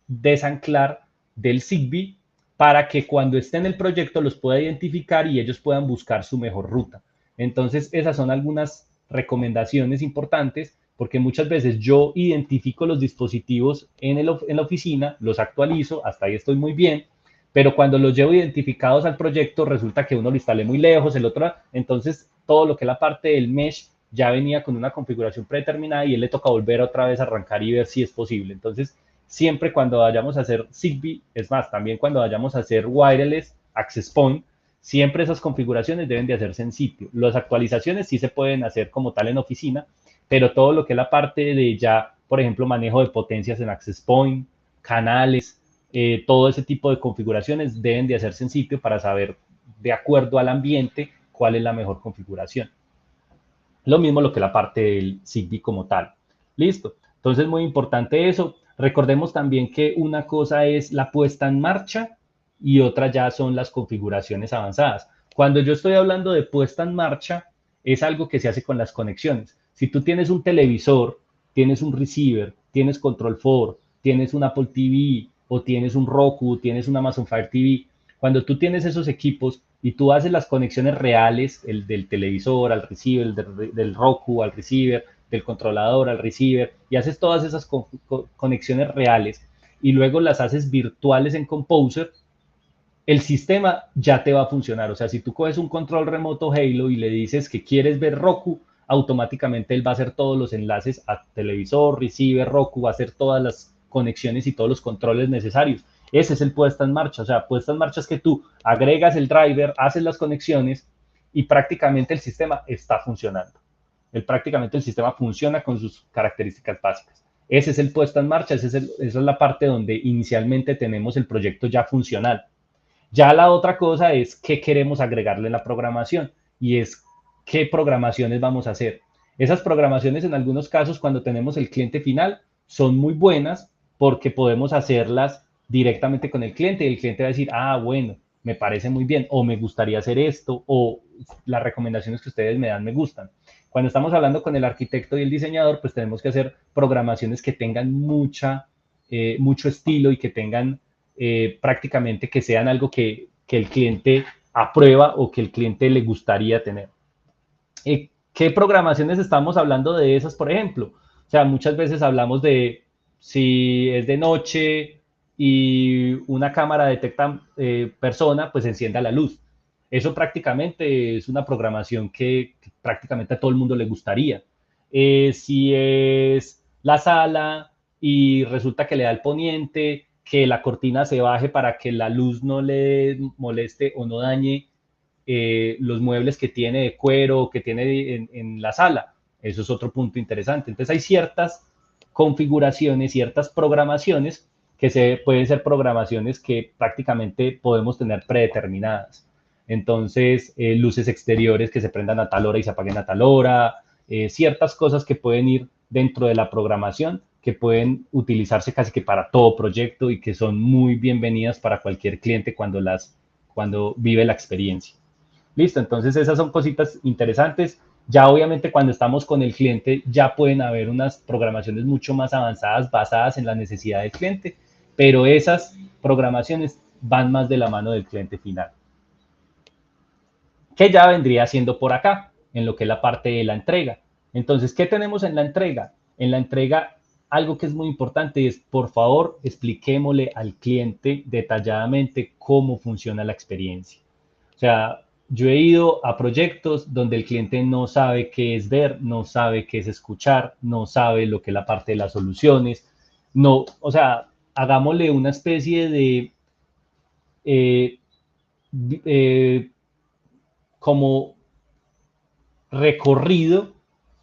desanclar del Zigbee para que cuando esté en el proyecto los pueda identificar y ellos puedan buscar su mejor ruta. Entonces, esas son algunas recomendaciones importantes porque muchas veces yo identifico los dispositivos en la oficina, los actualizo, hasta ahí estoy muy bien, pero cuando los llevo identificados al proyecto resulta que uno lo instalé muy lejos, el otro, entonces todo lo que es la parte del mesh ya venía con una configuración predeterminada y él le toca volver otra vez a arrancar y ver si es posible. Entonces, siempre cuando vayamos a hacer Zigbee, es más, también cuando vayamos a hacer Wireless Access Point, siempre esas configuraciones deben de hacerse en sitio. Las actualizaciones sí se pueden hacer como tal en oficina, pero todo lo que es la parte de ya, por ejemplo, manejo de potencias en Access Point, canales, todo ese tipo de configuraciones deben de hacerse en sitio para saber de acuerdo al ambiente cuál es la mejor configuración. Lo mismo lo que la parte del Zigbee como tal. Listo. Entonces, muy importante eso. Recordemos también que una cosa es la puesta en marcha y otra ya son las configuraciones avanzadas. Cuando yo estoy hablando de puesta en marcha, es algo que se hace con las conexiones. Si tú tienes un televisor, tienes un receiver, tienes Control 4, tienes un Apple TV o tienes un Roku, tienes un Amazon Fire TV, cuando tú tienes esos equipos y tú haces las conexiones reales, el del televisor al receiver, del Roku al receiver, del controlador al receiver, y haces todas esas conexiones reales y luego las haces virtuales en Composer, el sistema ya te va a funcionar. O sea, si tú coges un control remoto Halo y le dices que quieres ver Roku, automáticamente él va a hacer todos los enlaces a televisor, receiver, Roku, va a hacer todas las conexiones y todos los controles necesarios. Ese es el puesta en marcha. O sea, puesta en marcha es que tú agregas el driver, haces las conexiones y prácticamente el sistema está funcionando. Prácticamente el sistema funciona con sus características básicas. Ese es el puesta en marcha, esa es la parte donde inicialmente tenemos el proyecto ya funcional. Ya la otra cosa es qué queremos agregarle en la programación y es qué programaciones vamos a hacer. Esas programaciones en algunos casos cuando tenemos el cliente final son muy buenas porque podemos hacerlas directamente con el cliente y el cliente va a decir, ah, bueno, me parece muy bien o me gustaría hacer esto o las recomendaciones que ustedes me dan me gustan. Cuando estamos hablando con el arquitecto y el diseñador, pues tenemos que hacer programaciones que tengan mucho estilo y que tengan prácticamente que sean algo que el cliente aprueba o que el cliente le gustaría tener. ¿Qué programaciones estamos hablando de esas, por ejemplo? O sea, muchas veces hablamos de si es de noche y una cámara detecta persona, pues encienda la luz. Eso prácticamente es una programación que prácticamente a todo el mundo le gustaría. Si es la sala y resulta que le da el poniente, que la cortina se baje para que la luz no le moleste o no dañe los muebles que tiene de cuero, que tiene en la sala. Eso es otro punto interesante. Entonces hay ciertas configuraciones, ciertas programaciones pueden ser programaciones que prácticamente podemos tener predeterminadas. Entonces, luces exteriores que se prendan a tal hora y se apaguen a tal hora, ciertas cosas que pueden ir dentro de la programación que pueden utilizarse casi que para todo proyecto y que son muy bienvenidas para cualquier cliente cuando vive la experiencia. Listo, entonces esas son cositas interesantes. Ya obviamente cuando estamos con el cliente ya pueden haber unas programaciones mucho más avanzadas basadas en la necesidad del cliente, pero esas programaciones van más de la mano del cliente final, que ya vendría siendo por acá, en lo que es la parte de la entrega. Entonces, ¿qué tenemos en la entrega? En la entrega, algo que es muy importante es, por favor, expliquémosle al cliente detalladamente cómo funciona la experiencia. O sea, yo he ido a proyectos donde el cliente no sabe qué es ver, no sabe qué es escuchar, no sabe lo que es la parte de las soluciones. No, o sea, hagámosle una especie de eh, eh, como recorrido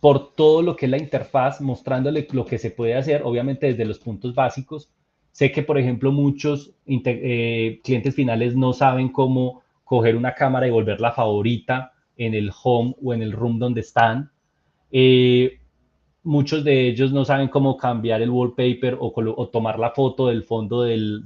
por todo lo que es la interfaz, mostrándole lo que se puede hacer, obviamente desde los puntos básicos. Sé que, por ejemplo, muchos clientes finales no saben cómo coger una cámara y volverla favorita en el home o en el room donde están. Eh, Muchos de ellos no saben cómo cambiar el wallpaper o tomar la foto del fondo del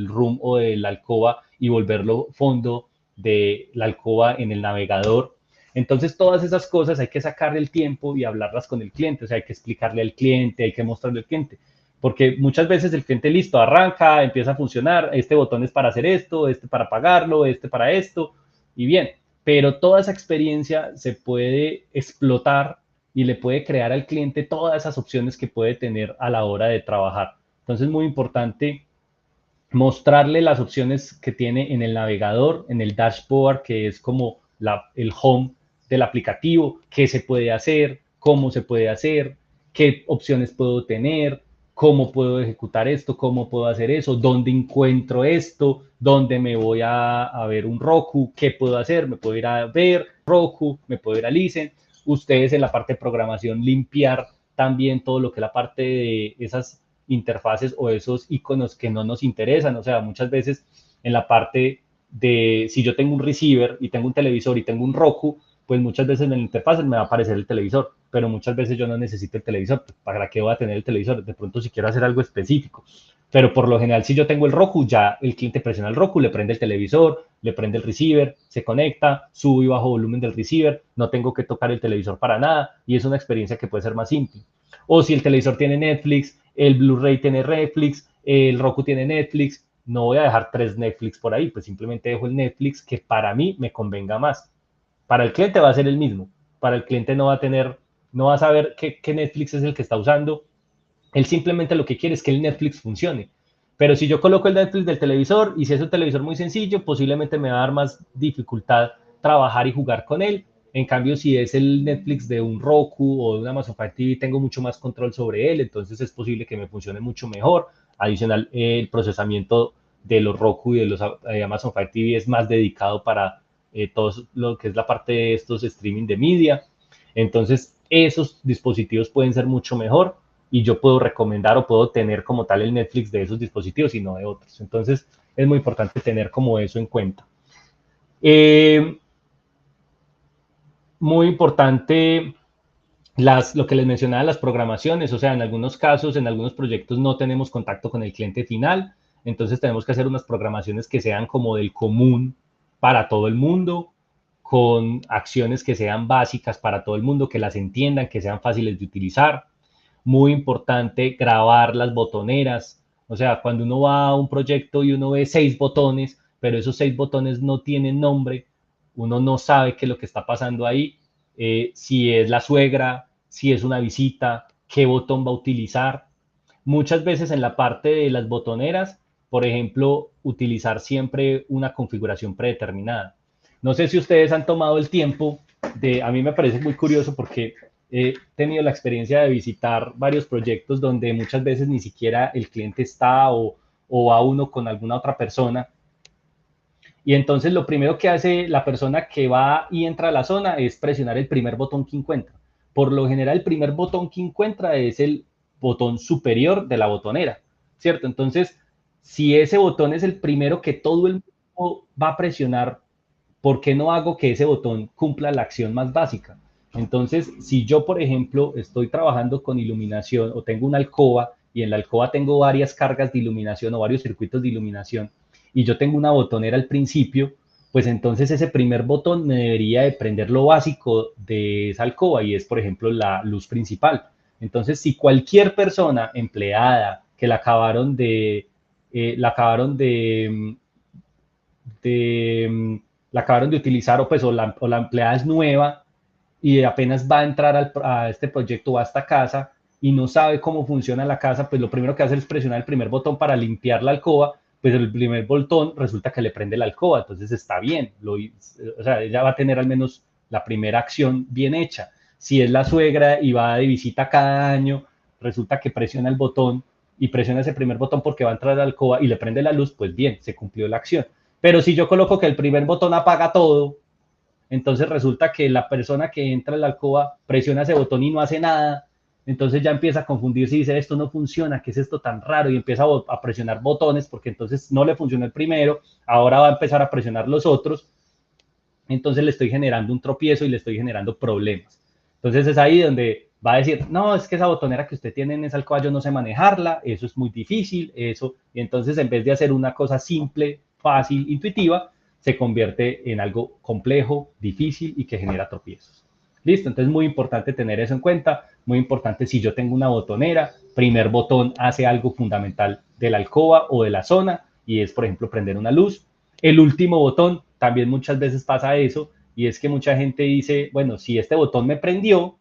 room o de la alcoba y volverlo fondo de la alcoba en el navegador. Entonces, todas esas cosas hay que sacarle el tiempo y hablarlas con el cliente, o sea, hay que explicarle al cliente, hay que mostrarle al cliente, porque muchas veces el cliente listo arranca, empieza a funcionar, este botón es para hacer esto, este para pagarlo, este para esto, y bien, pero toda esa experiencia se puede explotar y le puede crear al cliente todas esas opciones que puede tener a la hora de trabajar. Entonces, es muy importante mostrarle las opciones que tiene en el navegador, en el dashboard, que es como el home del aplicativo, qué se puede hacer, cómo se puede hacer, qué opciones puedo tener, cómo puedo ejecutar esto, cómo puedo hacer eso, dónde encuentro esto, dónde me voy a ver un Roku, qué puedo hacer, me puedo ir a ver Roku, me puedo ir a Listen. Ustedes en la parte de programación limpiar también todo lo que es la parte de esas interfaces o esos iconos que no nos interesan. O sea, muchas veces en la parte de si yo tengo un receiver y tengo un televisor y tengo un Roku, pues muchas veces en la interfaz me va a aparecer el televisor, pero muchas veces yo no necesito el televisor. ¿Para qué voy a tener el televisor? De pronto si quiero hacer algo específico. Pero por lo general, si yo tengo el Roku, ya el cliente presiona el Roku, le prende el televisor, le prende el receiver, se conecta, subo y bajo volumen del receiver, no tengo que tocar el televisor para nada y es una experiencia que puede ser más simple. O si el televisor tiene Netflix, el Blu-ray tiene Netflix, el Roku tiene Netflix, no voy a dejar 3 Netflix por ahí, pues simplemente dejo el Netflix que para mí me convenga más. Para el cliente va a ser el mismo, para el cliente no va a tener, no va a saber qué Netflix es el que está usando, él simplemente lo que quiere es que el Netflix funcione. Pero si yo coloco el Netflix del televisor y si es un televisor muy sencillo, posiblemente me va a dar más dificultad trabajar y jugar con él. En cambio, si es el Netflix de un Roku o de una Amazon Fire TV, tengo mucho más control sobre él, entonces es posible que me funcione mucho mejor. Adicional, el procesamiento de los Roku y de los Amazon Fire TV es más dedicado para todo lo que es la parte de estos streaming de media. Entonces, esos dispositivos pueden ser mucho mejor y yo puedo recomendar o puedo tener como tal el Netflix de esos dispositivos y no de otros. Entonces, es muy importante tener como eso en cuenta. Muy importante lo que les mencionaba, las programaciones, o sea, en algunos casos, en algunos proyectos no tenemos contacto con el cliente final, entonces tenemos que hacer unas programaciones que sean como del común para todo el mundo, con acciones que sean básicas para todo el mundo, que las entiendan, que sean fáciles de utilizar. Muy importante grabar las botoneras, o sea, cuando uno va a un proyecto y uno ve 6 botones, pero esos 6 botones no tienen nombre, uno no sabe qué es lo que está pasando ahí, si es la suegra, si es una visita, qué botón va a utilizar. Muchas veces en la parte de las botoneras, por ejemplo, utilizar siempre una configuración predeterminada. No sé si ustedes han tomado el tiempo a mí me parece muy curioso porque he tenido la experiencia de visitar varios proyectos donde muchas veces ni siquiera el cliente está o va uno con alguna otra persona. Y entonces lo primero que hace la persona que va y entra a la zona es presionar el primer botón que encuentra. Por lo general, el primer botón que encuentra es el botón superior de la botonera, ¿cierto? Entonces, si ese botón es el primero que todo el mundo va a presionar, ¿por qué no hago que ese botón cumpla la acción más básica? Entonces, si yo, por ejemplo, estoy trabajando con iluminación o tengo una alcoba y en la alcoba tengo varias cargas de iluminación o varios circuitos de iluminación y yo tengo una botonera al principio, pues entonces ese primer botón me debería de prender lo básico de esa alcoba y es, por ejemplo, la luz principal. Entonces, si cualquier persona empleada que de la acabaron de utilizar o la empleada es nueva y apenas va a entrar a este proyecto o a esta casa y no sabe cómo funciona la casa, pues lo primero que hace es presionar el primer botón para limpiar la alcoba, pues el primer botón resulta que le prende la alcoba, entonces está bien, o sea, ella va a tener al menos la primera acción bien hecha. Si es la suegra y va de visita cada año, resulta que presiona el botón y presiona ese primer botón porque va a entrar a la alcoba y le prende la luz, pues bien, se cumplió la acción. Pero si yo coloco que el primer botón apaga todo, entonces resulta que la persona que entra en la alcoba presiona ese botón y no hace nada, entonces ya empieza a confundirse y dice, esto no funciona, ¿qué es esto tan raro? Y empieza a presionar botones porque entonces no le funcionó el primero, ahora va a empezar a presionar los otros, entonces le estoy generando un tropiezo y le estoy generando problemas. Entonces es ahí donde va a decir, no, es que esa botonera que usted tiene en esa alcoba yo no sé manejarla, eso es muy difícil, eso, y entonces en vez de hacer una cosa simple, fácil, intuitiva, se convierte en algo complejo, difícil y que genera tropiezos. Listo, entonces muy importante tener eso en cuenta, muy importante si yo tengo una botonera, primer botón hace algo fundamental de la alcoba o de la zona y es, por ejemplo, prender una luz. El último botón, también muchas veces pasa eso y es que mucha gente dice, bueno, si este botón me prendió,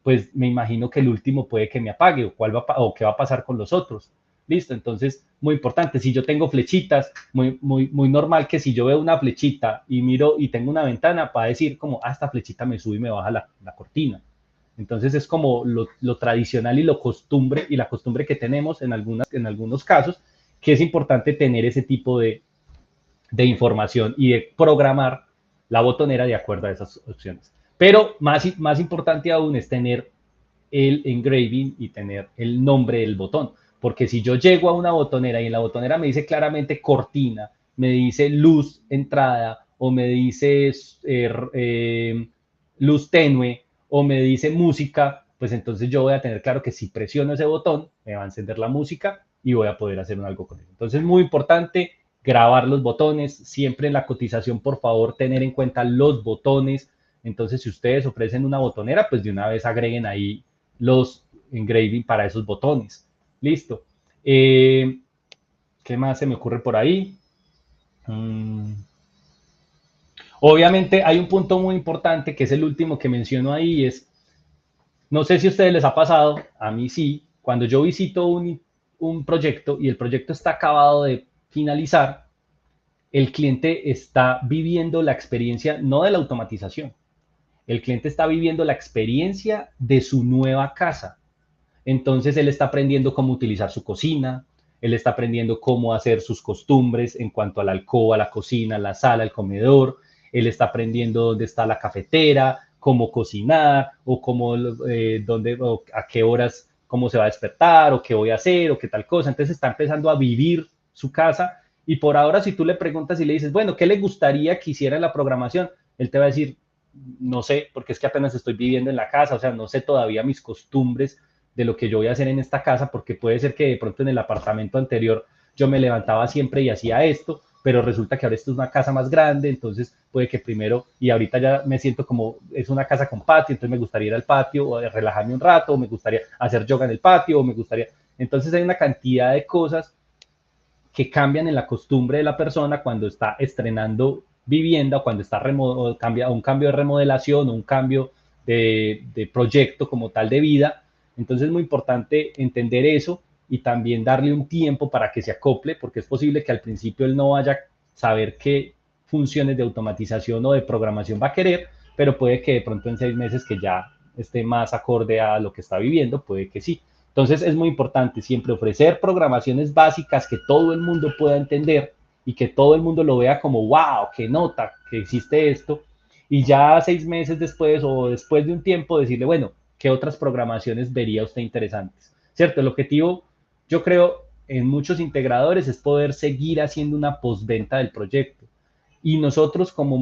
pues me imagino que el último puede que me apague o qué va a pasar con los otros. Listo, entonces, muy importante, si yo tengo flechitas, muy normal que si yo veo una flechita y miro y tengo una ventana, para decir como, esta flechita me sube y me baja la cortina. Entonces es como lo tradicional y la costumbre que tenemos en algunos casos, que es importante tener ese tipo de información y de programar la botonera de acuerdo a esas opciones. Pero más importante aún es tener el engraving y tener el nombre del botón. Porque si yo llego a una botonera y en la botonera me dice claramente cortina, me dice luz entrada o me dice luz tenue o me dice música, pues entonces yo voy a tener claro que si presiono ese botón me va a encender la música y voy a poder hacer algo con él. Entonces es muy importante grabar los botones, siempre en la cotización por favor tener en cuenta los botones. Entonces si ustedes ofrecen una botonera, pues de una vez agreguen ahí los engraving para esos botones. Listo. ¿Qué más se me ocurre por ahí? Obviamente hay un punto muy importante que es el último que menciono ahí, es, no sé si a ustedes les ha pasado, a mí sí, cuando yo visito un proyecto y el proyecto está acabado de finalizar, el cliente está viviendo la experiencia no de la automatización, el cliente está viviendo la experiencia de su nueva casa. Entonces él está aprendiendo cómo utilizar su cocina, él está aprendiendo cómo hacer sus costumbres en cuanto a la alcoba, la cocina, la sala, el comedor, él está aprendiendo dónde está la cafetera, cómo cocinar o cómo, o a qué horas, cómo se va a despertar o qué voy a hacer o qué tal cosa. Entonces está empezando a vivir su casa y por ahora si tú le preguntas y le dices, bueno, ¿qué le gustaría que hiciera en la programación? Él te va a decir, no sé, porque es que apenas estoy viviendo en la casa, o sea, no sé todavía mis costumbres de lo que yo voy a hacer en esta casa, porque puede ser que de pronto en el apartamento anterior yo me levantaba siempre y hacía esto, pero resulta que ahora esto es una casa más grande, entonces puede que primero, y ahorita ya me siento como, es una casa con patio, entonces me gustaría ir al patio o relajarme un rato, o me gustaría hacer yoga en el patio, o me gustaría, entonces hay una cantidad de cosas que cambian en la costumbre de la persona cuando está estrenando vivienda o cuando está un cambio de remodelación o un cambio de proyecto como tal de vida. Entonces es muy importante entender eso y también darle un tiempo para que se acople, porque es posible que al principio él no vaya a saber qué funciones de automatización o de programación va a querer, pero puede que de pronto en 6 meses que ya esté más acorde a lo que está viviendo, puede que sí. Entonces es muy importante siempre ofrecer programaciones básicas que todo el mundo pueda entender y que todo el mundo lo vea como, wow, qué nota que existe esto. Y ya 6 meses después o después de un tiempo decirle, bueno, ¿qué otras programaciones vería usted interesantes? ¿Cierto? El objetivo, yo creo, en muchos integradores es poder seguir haciendo una postventa del proyecto. Y nosotros como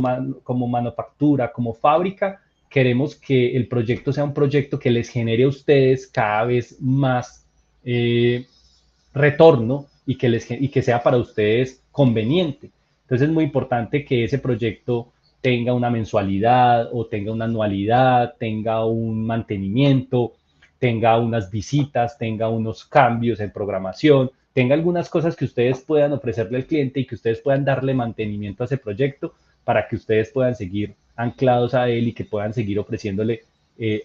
manufactura, como fábrica, queremos que el proyecto sea un proyecto que les genere a ustedes cada vez más retorno y que sea para ustedes conveniente. Entonces es muy importante que ese proyecto tenga una mensualidad o tenga una anualidad, tenga un mantenimiento, tenga unas visitas, tenga unos cambios en programación, tenga algunas cosas que ustedes puedan ofrecerle al cliente y que ustedes puedan darle mantenimiento a ese proyecto para que ustedes puedan seguir anclados a él y que puedan seguir ofreciéndole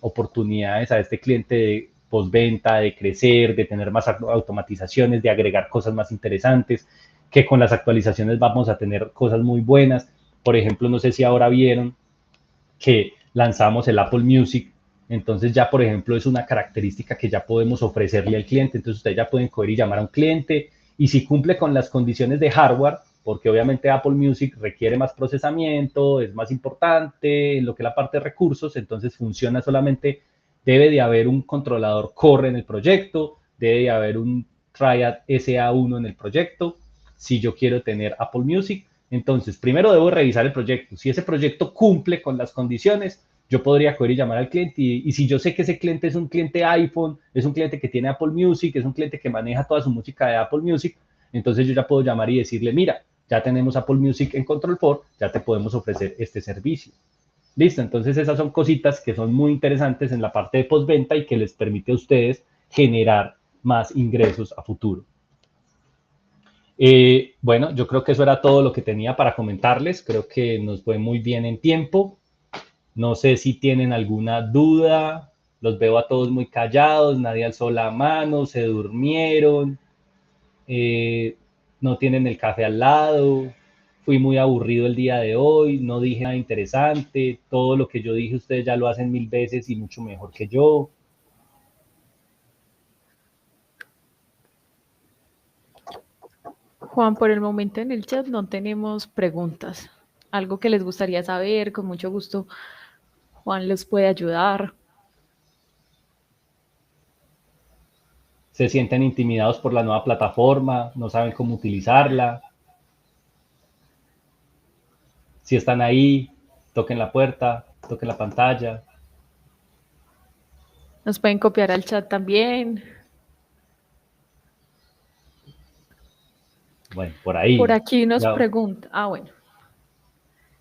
oportunidades a este cliente de postventa, de crecer, de tener más automatizaciones, de agregar cosas más interesantes, que con las actualizaciones vamos a tener cosas muy buenas. Por ejemplo, no sé si ahora vieron que lanzamos el Apple Music, entonces ya, por ejemplo, es una característica que ya podemos ofrecerle al cliente, entonces ustedes ya pueden coger y llamar a un cliente y si cumple con las condiciones de hardware, porque obviamente Apple Music requiere más procesamiento, es más importante en lo que es la parte de recursos, entonces funciona solamente, debe de haber un controlador core en el proyecto, debe de haber un Triad SA1 en el proyecto, si yo quiero tener Apple Music, entonces, primero debo revisar el proyecto. Si ese proyecto cumple con las condiciones, yo podría coger y llamar al cliente. Y si yo sé que ese cliente es un cliente iPhone, es un cliente que tiene Apple Music, es un cliente que maneja toda su música de Apple Music, entonces yo ya puedo llamar y decirle, mira, ya tenemos Apple Music en Control4, ya te podemos ofrecer este servicio. Listo, entonces esas son cositas que son muy interesantes en la parte de postventa y que les permite a ustedes generar más ingresos a futuro. Bueno, yo creo que eso era todo lo que tenía para comentarles. Creo que nos fue muy bien en tiempo. No sé si tienen alguna duda. Los veo a todos muy callados, nadie alzó la mano, se durmieron, no tienen el café al lado. Fui muy aburrido el día de hoy, no dije nada interesante. Todo lo que yo dije ustedes ya lo hacen 1000 veces y mucho mejor que yo. Juan, por el momento en el chat no tenemos preguntas. Algo que les gustaría saber, con mucho gusto Juan les puede ayudar. Se sienten intimidados por la nueva plataforma, no saben cómo utilizarla. Si están ahí, toquen la puerta, toquen la pantalla. Nos pueden copiar al chat también. Bueno, por Por ahí. aquí nos Ya, pregunta. Ah, bueno.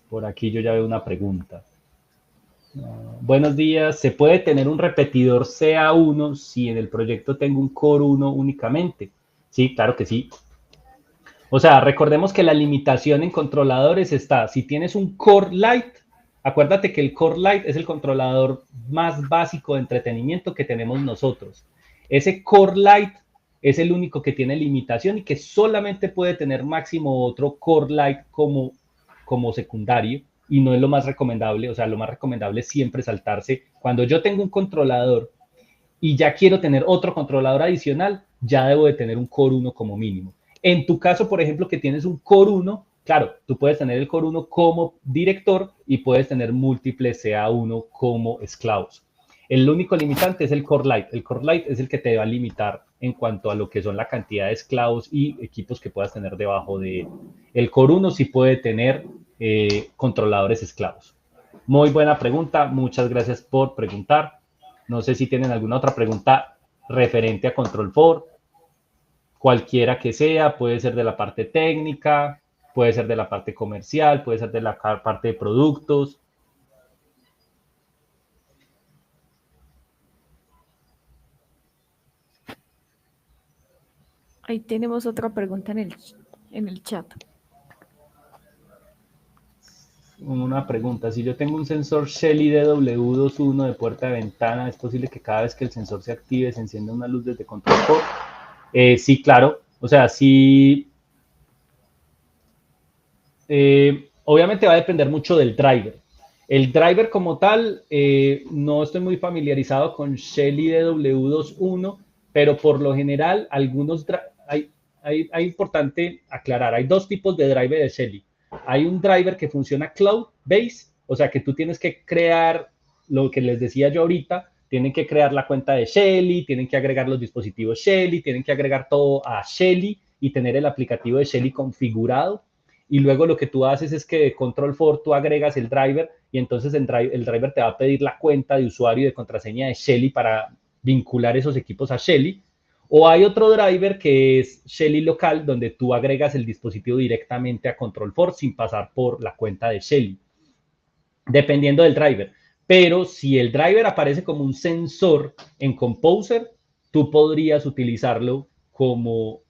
por aquí yo ya veo una pregunta. Buenos días. ¿Se puede tener un repetidor CA1 si en el proyecto tengo un Core 1 únicamente? Sí, claro que sí. O sea, recordemos que la limitación en controladores está, si tienes un Core Lite, acuérdate que el Core Lite es el controlador más básico de entretenimiento que tenemos nosotros. Ese Core Lite es el único que tiene limitación y que solamente puede tener máximo otro Core Lite como secundario y no es lo más recomendable. O sea, lo más recomendable es siempre saltarse. Cuando yo tengo un controlador y ya quiero tener otro controlador adicional, ya debo de tener un Core 1 como mínimo. En tu caso, por ejemplo, que tienes un Core 1, claro, tú puedes tener el Core 1 como director y puedes tener múltiples CA1 como esclavos. El único limitante es el Core Lite. El Core Lite es el que te va a limitar en cuanto a lo que son la cantidad de esclavos y equipos que puedas tener debajo de él. El Core 1 sí puede tener controladores esclavos. Muy buena pregunta. Muchas gracias por preguntar. No sé si tienen alguna otra pregunta referente a Control4, cualquiera que sea, puede ser de la parte técnica, puede ser de la parte comercial, puede ser de la parte de productos. Ahí tenemos otra pregunta en el chat. Una pregunta, si yo tengo un sensor Shelly DW21 de puerta de ventana, ¿es posible que cada vez que el sensor se active se encienda una luz desde Control4? Sí, claro. O sea, sí. Obviamente va a depender mucho del driver. El driver como tal, no estoy muy familiarizado con Shelly DW21, pero por lo general hay importante aclarar, hay dos tipos de driver de Shelly. Hay un driver que funciona cloud base, o sea que tú tienes que crear lo que les decía yo ahorita, tienen que crear la cuenta de Shelly, tienen que agregar los dispositivos Shelly, tienen que agregar todo a Shelly y tener el aplicativo de Shelly configurado y luego lo que tú haces es que de Control4 tú agregas el driver y entonces el driver te va a pedir la cuenta de usuario y de contraseña de Shelly para vincular esos equipos a Shelly. O hay otro driver que es Shelly local, donde tú agregas el dispositivo directamente a Control4 sin pasar por la cuenta de Shelly, dependiendo del driver. Pero si el driver aparece como un sensor en Composer, tú podrías utilizarlo como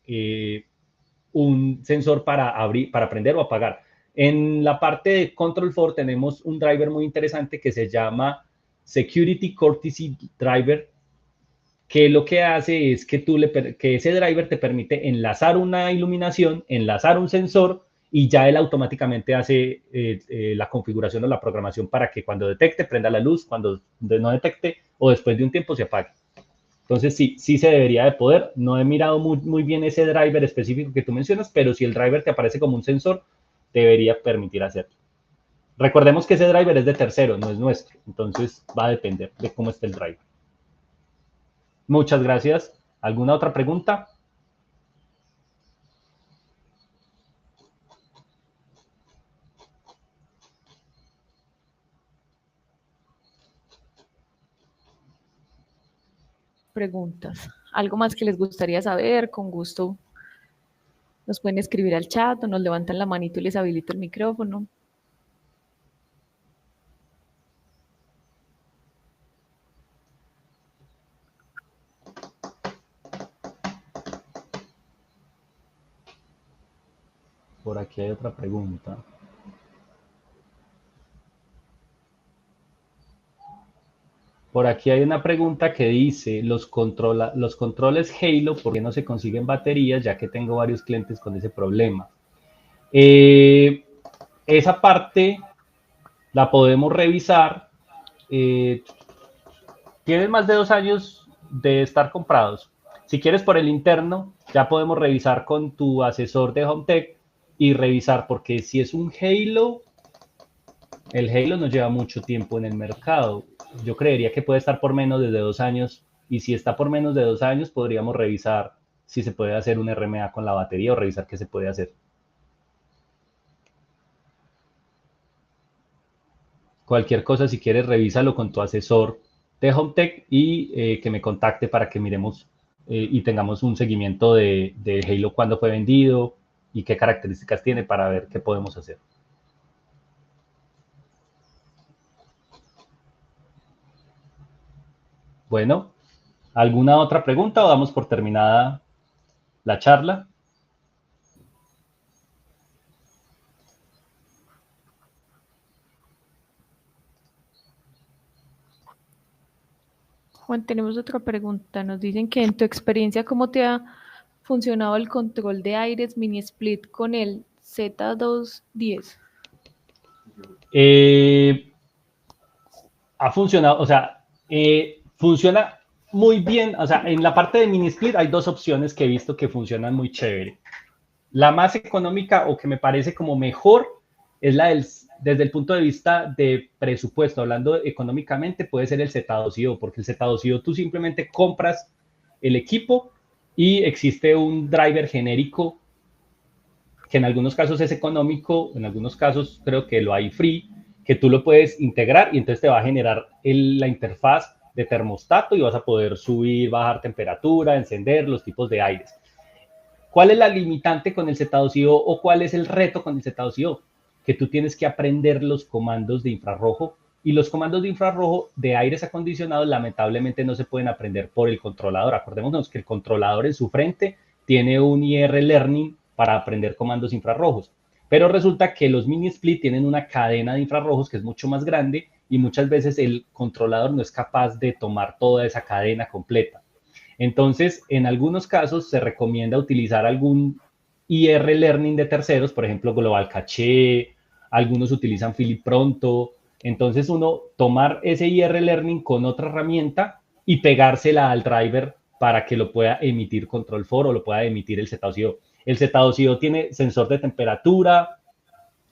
un sensor para abrir, para prender o apagar. En la parte de Control4 tenemos un driver muy interesante que se llama Security Courtesy Driver, que lo que hace es que, que ese driver te permite enlazar una iluminación, enlazar un sensor y ya él automáticamente hace la configuración o la programación para que cuando detecte prenda la luz, cuando no detecte o después de un tiempo se apague. Entonces sí, sí se debería de poder. No he mirado muy bien ese driver específico que tú mencionas, pero si el driver te aparece como un sensor, debería permitir hacerlo. Recordemos que ese driver es de tercero, no es nuestro. Entonces va a depender de cómo esté el driver. Muchas gracias. ¿Alguna otra pregunta? Preguntas. ¿Algo más que les gustaría saber? Con gusto Nos pueden escribir al chat o nos levantan la manito y les habilito el micrófono. Por aquí hay otra pregunta. Por aquí hay una pregunta que dice, los controles Halo, ¿por qué no se consiguen baterías? Ya que tengo varios clientes con ese problema. Esa parte la podemos revisar. Tienen más de 2 años de estar comprados. Si quieres por el interno, ya podemos revisar con tu asesor de HomeTech y revisar, porque si es un Halo, el Halo no lleva mucho tiempo en el mercado. Yo creería que puede estar por menos de 2 años, y si está por menos de 2 años, podríamos revisar si se puede hacer un RMA con la batería o revisar qué se puede hacer. Cualquier cosa, si quieres, revísalo con tu asesor de HomeTech y que me contacte para que miremos y tengamos un seguimiento de Halo, cuándo fue vendido y qué características tiene para ver qué podemos hacer. Bueno, ¿alguna otra pregunta o damos por terminada la charla? Juan, tenemos otra pregunta. Nos dicen que en tu experiencia, ¿cómo te ha funcionado el control de aires mini split con el Z210? Ha funcionado, o sea, funciona muy bien. O sea, en la parte de mini split hay dos opciones que he visto que funcionan muy chévere. La más económica o que me parece como mejor es desde el punto de vista de presupuesto, hablando económicamente, puede ser el Z2IO, porque el Z2IO tú simplemente compras el equipo y existe un driver genérico que en algunos casos es económico, en algunos casos creo que lo hay free, que tú lo puedes integrar y entonces te va a generar la interfaz de termostato y vas a poder subir, bajar temperatura, encender los tipos de aires. ¿Cuál es la limitante con el Z2IO o cuál es el reto con el Z2IO? Que tú tienes que aprender los comandos de infrarrojo, y los comandos de infrarrojo de aires acondicionados lamentablemente no se pueden aprender por el controlador. Acordémonos que el controlador en su frente tiene un IR Learning para aprender comandos infrarrojos, pero resulta que los mini split tienen una cadena de infrarrojos que es mucho más grande y muchas veces el controlador no es capaz de tomar toda esa cadena completa. Entonces, en algunos casos se recomienda utilizar algún IR Learning de terceros, por ejemplo, Global Caché, algunos utilizan Philip Pronto. Entonces, uno tomar ese IR Learning con otra herramienta y pegársela al driver para que lo pueda emitir Control 4 o lo pueda emitir el Z2IO. El Z2IO tiene sensor de temperatura,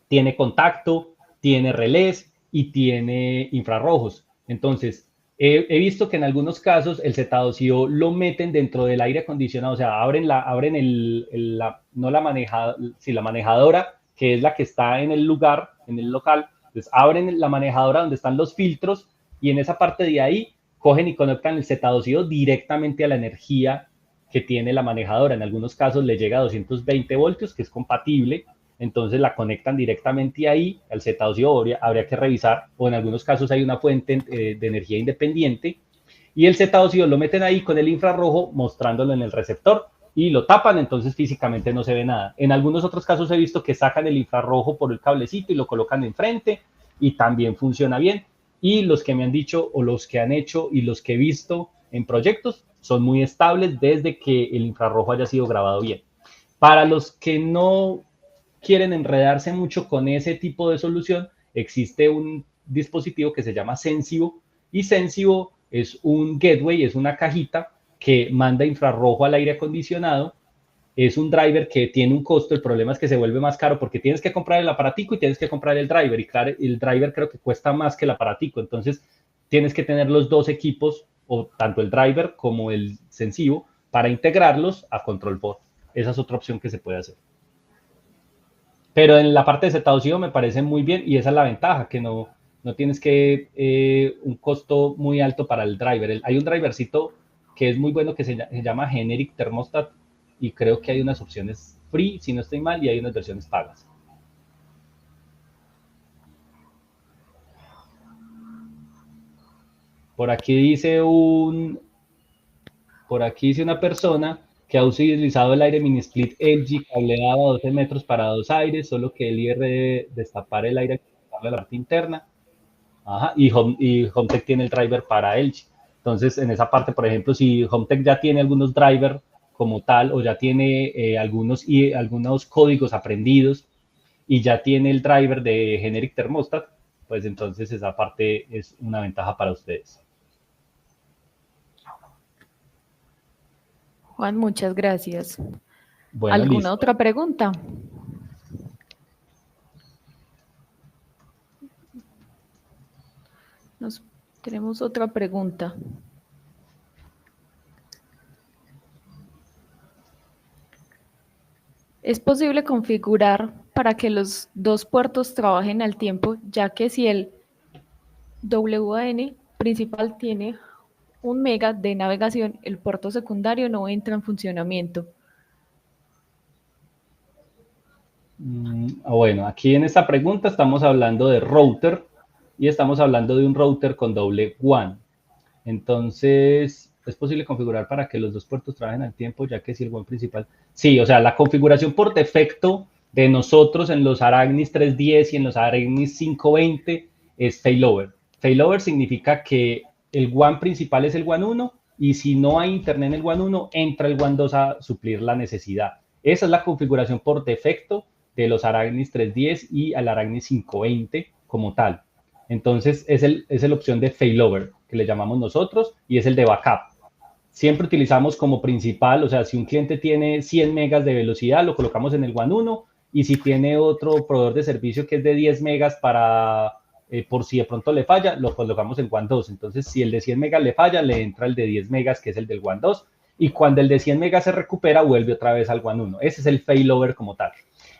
tiene contacto, tiene relés y tiene infrarrojos. Entonces, he visto que en algunos casos el Z2IO lo meten dentro del aire acondicionado, o sea, abren no la manejadora, sí, la manejadora, que es la que está en el lugar, en el local. Entonces, abren la manejadora donde están los filtros y en esa parte de ahí cogen y conectan el Z2IO directamente a la energía que tiene la manejadora. En algunos casos le llega a 220 voltios, que es compatible, entonces la conectan directamente ahí al Z2IO. Habría que revisar, o en algunos casos hay una fuente de energía independiente, y el Z2IO lo meten ahí con el infrarrojo mostrándolo en el receptor y lo tapan, entonces físicamente no se ve nada. En algunos otros casos he visto que sacan el infrarrojo por el cablecito y lo colocan enfrente y también funciona bien. Y los que me han dicho o los que han hecho y los que he visto en proyectos son muy estables desde que el infrarrojo haya sido grabado bien. Para los que no quieren enredarse mucho con ese tipo de solución, existe un dispositivo que se llama Sensivo, y Sensivo es un gateway, es una cajita que manda infrarrojo al aire acondicionado. Es un driver que tiene un costo. El problema es que se vuelve más caro porque tienes que comprar el aparatico y tienes que comprar el driver, y claro, el driver creo que cuesta más que el aparatico, entonces tienes que tener los dos equipos, o tanto el driver como el Sensivo, para integrarlos a Control Pod. Esa es otra opción que se puede hacer. Pero en la parte de Z2IO me parece muy bien, y esa es la ventaja, que no tienes que un costo muy alto para el driver. Hay un drivercito que es muy bueno que se llama Generic Thermostat, y creo que hay unas opciones free, si no estoy mal, y hay unas versiones pagas. Por aquí dice una persona que ha utilizado el aire mini split LG cableado a 12 metros para 2 aires, solo que el IR debe destapar el aire a la parte interna. Ajá, y HomeTech tiene el driver para LG. Entonces, en esa parte, por ejemplo, si HomeTech ya tiene algunos drivers como tal, o ya tiene algunos códigos aprendidos y ya tiene el driver de Generic Thermostat, pues entonces esa parte es una ventaja para ustedes. Juan, muchas gracias. Bueno, ¿Alguna listo. otra pregunta? Tenemos otra pregunta. ¿Es posible configurar para que los dos puertos trabajen al tiempo, ya que si el WAN principal tiene 1 mega de navegación, el puerto secundario no entra en funcionamiento? Bueno, aquí en esta pregunta estamos hablando de router y estamos hablando de un router con doble WAN. Entonces, ¿es posible configurar para que los dos puertos trabajen al tiempo, ya que si el WAN principal? Sí, o sea, la configuración por defecto de nosotros en los Aragnis 310 y en los Aragnis 520 es failover. Failover significa que el WAN principal es el WAN 1 y si no hay internet en el WAN 1, entra el WAN 2 a suplir la necesidad. Esa es la configuración por defecto de los Aragnis 310 y al Aragnis 520 como tal. Entonces, es la opción de failover, que le llamamos nosotros, y es el de backup. Siempre utilizamos como principal, o sea, si un cliente tiene 100 megas de velocidad, lo colocamos en el WAN 1, y si tiene otro proveedor de servicio que es de 10 megas por si de pronto le falla, lo colocamos en WAN 2. Entonces, si el de 100 megas le falla, le entra el de 10 megas, que es el del WAN 2, y cuando el de 100 megas se recupera, vuelve otra vez al WAN 1. Ese es el failover como tal.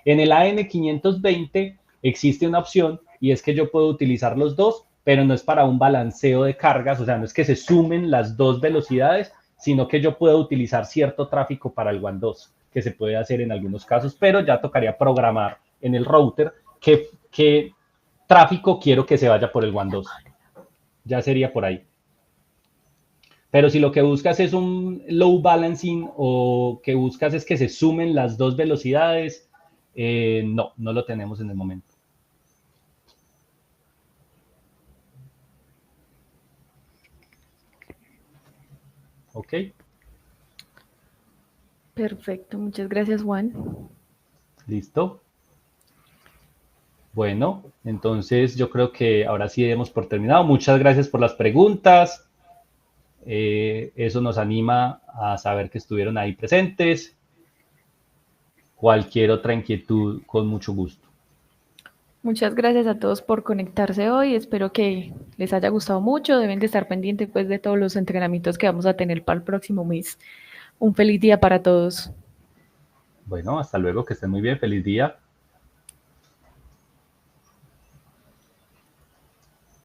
En el AN520 existe una opción y es que yo puedo utilizar los dos, pero no es para un balanceo de cargas, o sea, no es que se sumen las dos velocidades, sino que yo puedo utilizar cierto tráfico para el WAN 2, que se puede hacer en algunos casos, pero ya tocaría programar en el router qué tráfico quiero que se vaya por el WAN 2. Ya sería por ahí. Pero si lo que buscas es un low balancing o que buscas es que se sumen las dos velocidades, no lo tenemos en el momento. ¿Ok? Perfecto, muchas gracias, Juan. ¿Listo? Bueno, entonces yo creo que ahora sí demos por terminado. Muchas gracias por las preguntas. Eso nos anima a saber que estuvieron ahí presentes. Cualquier otra inquietud, con mucho gusto. Muchas gracias a todos por conectarse hoy. Espero que les haya gustado mucho. Deben de estar pendientes pues, de todos los entrenamientos que vamos a tener para el próximo mes. Un feliz día para todos. Bueno, hasta luego, que estén muy bien. Feliz día.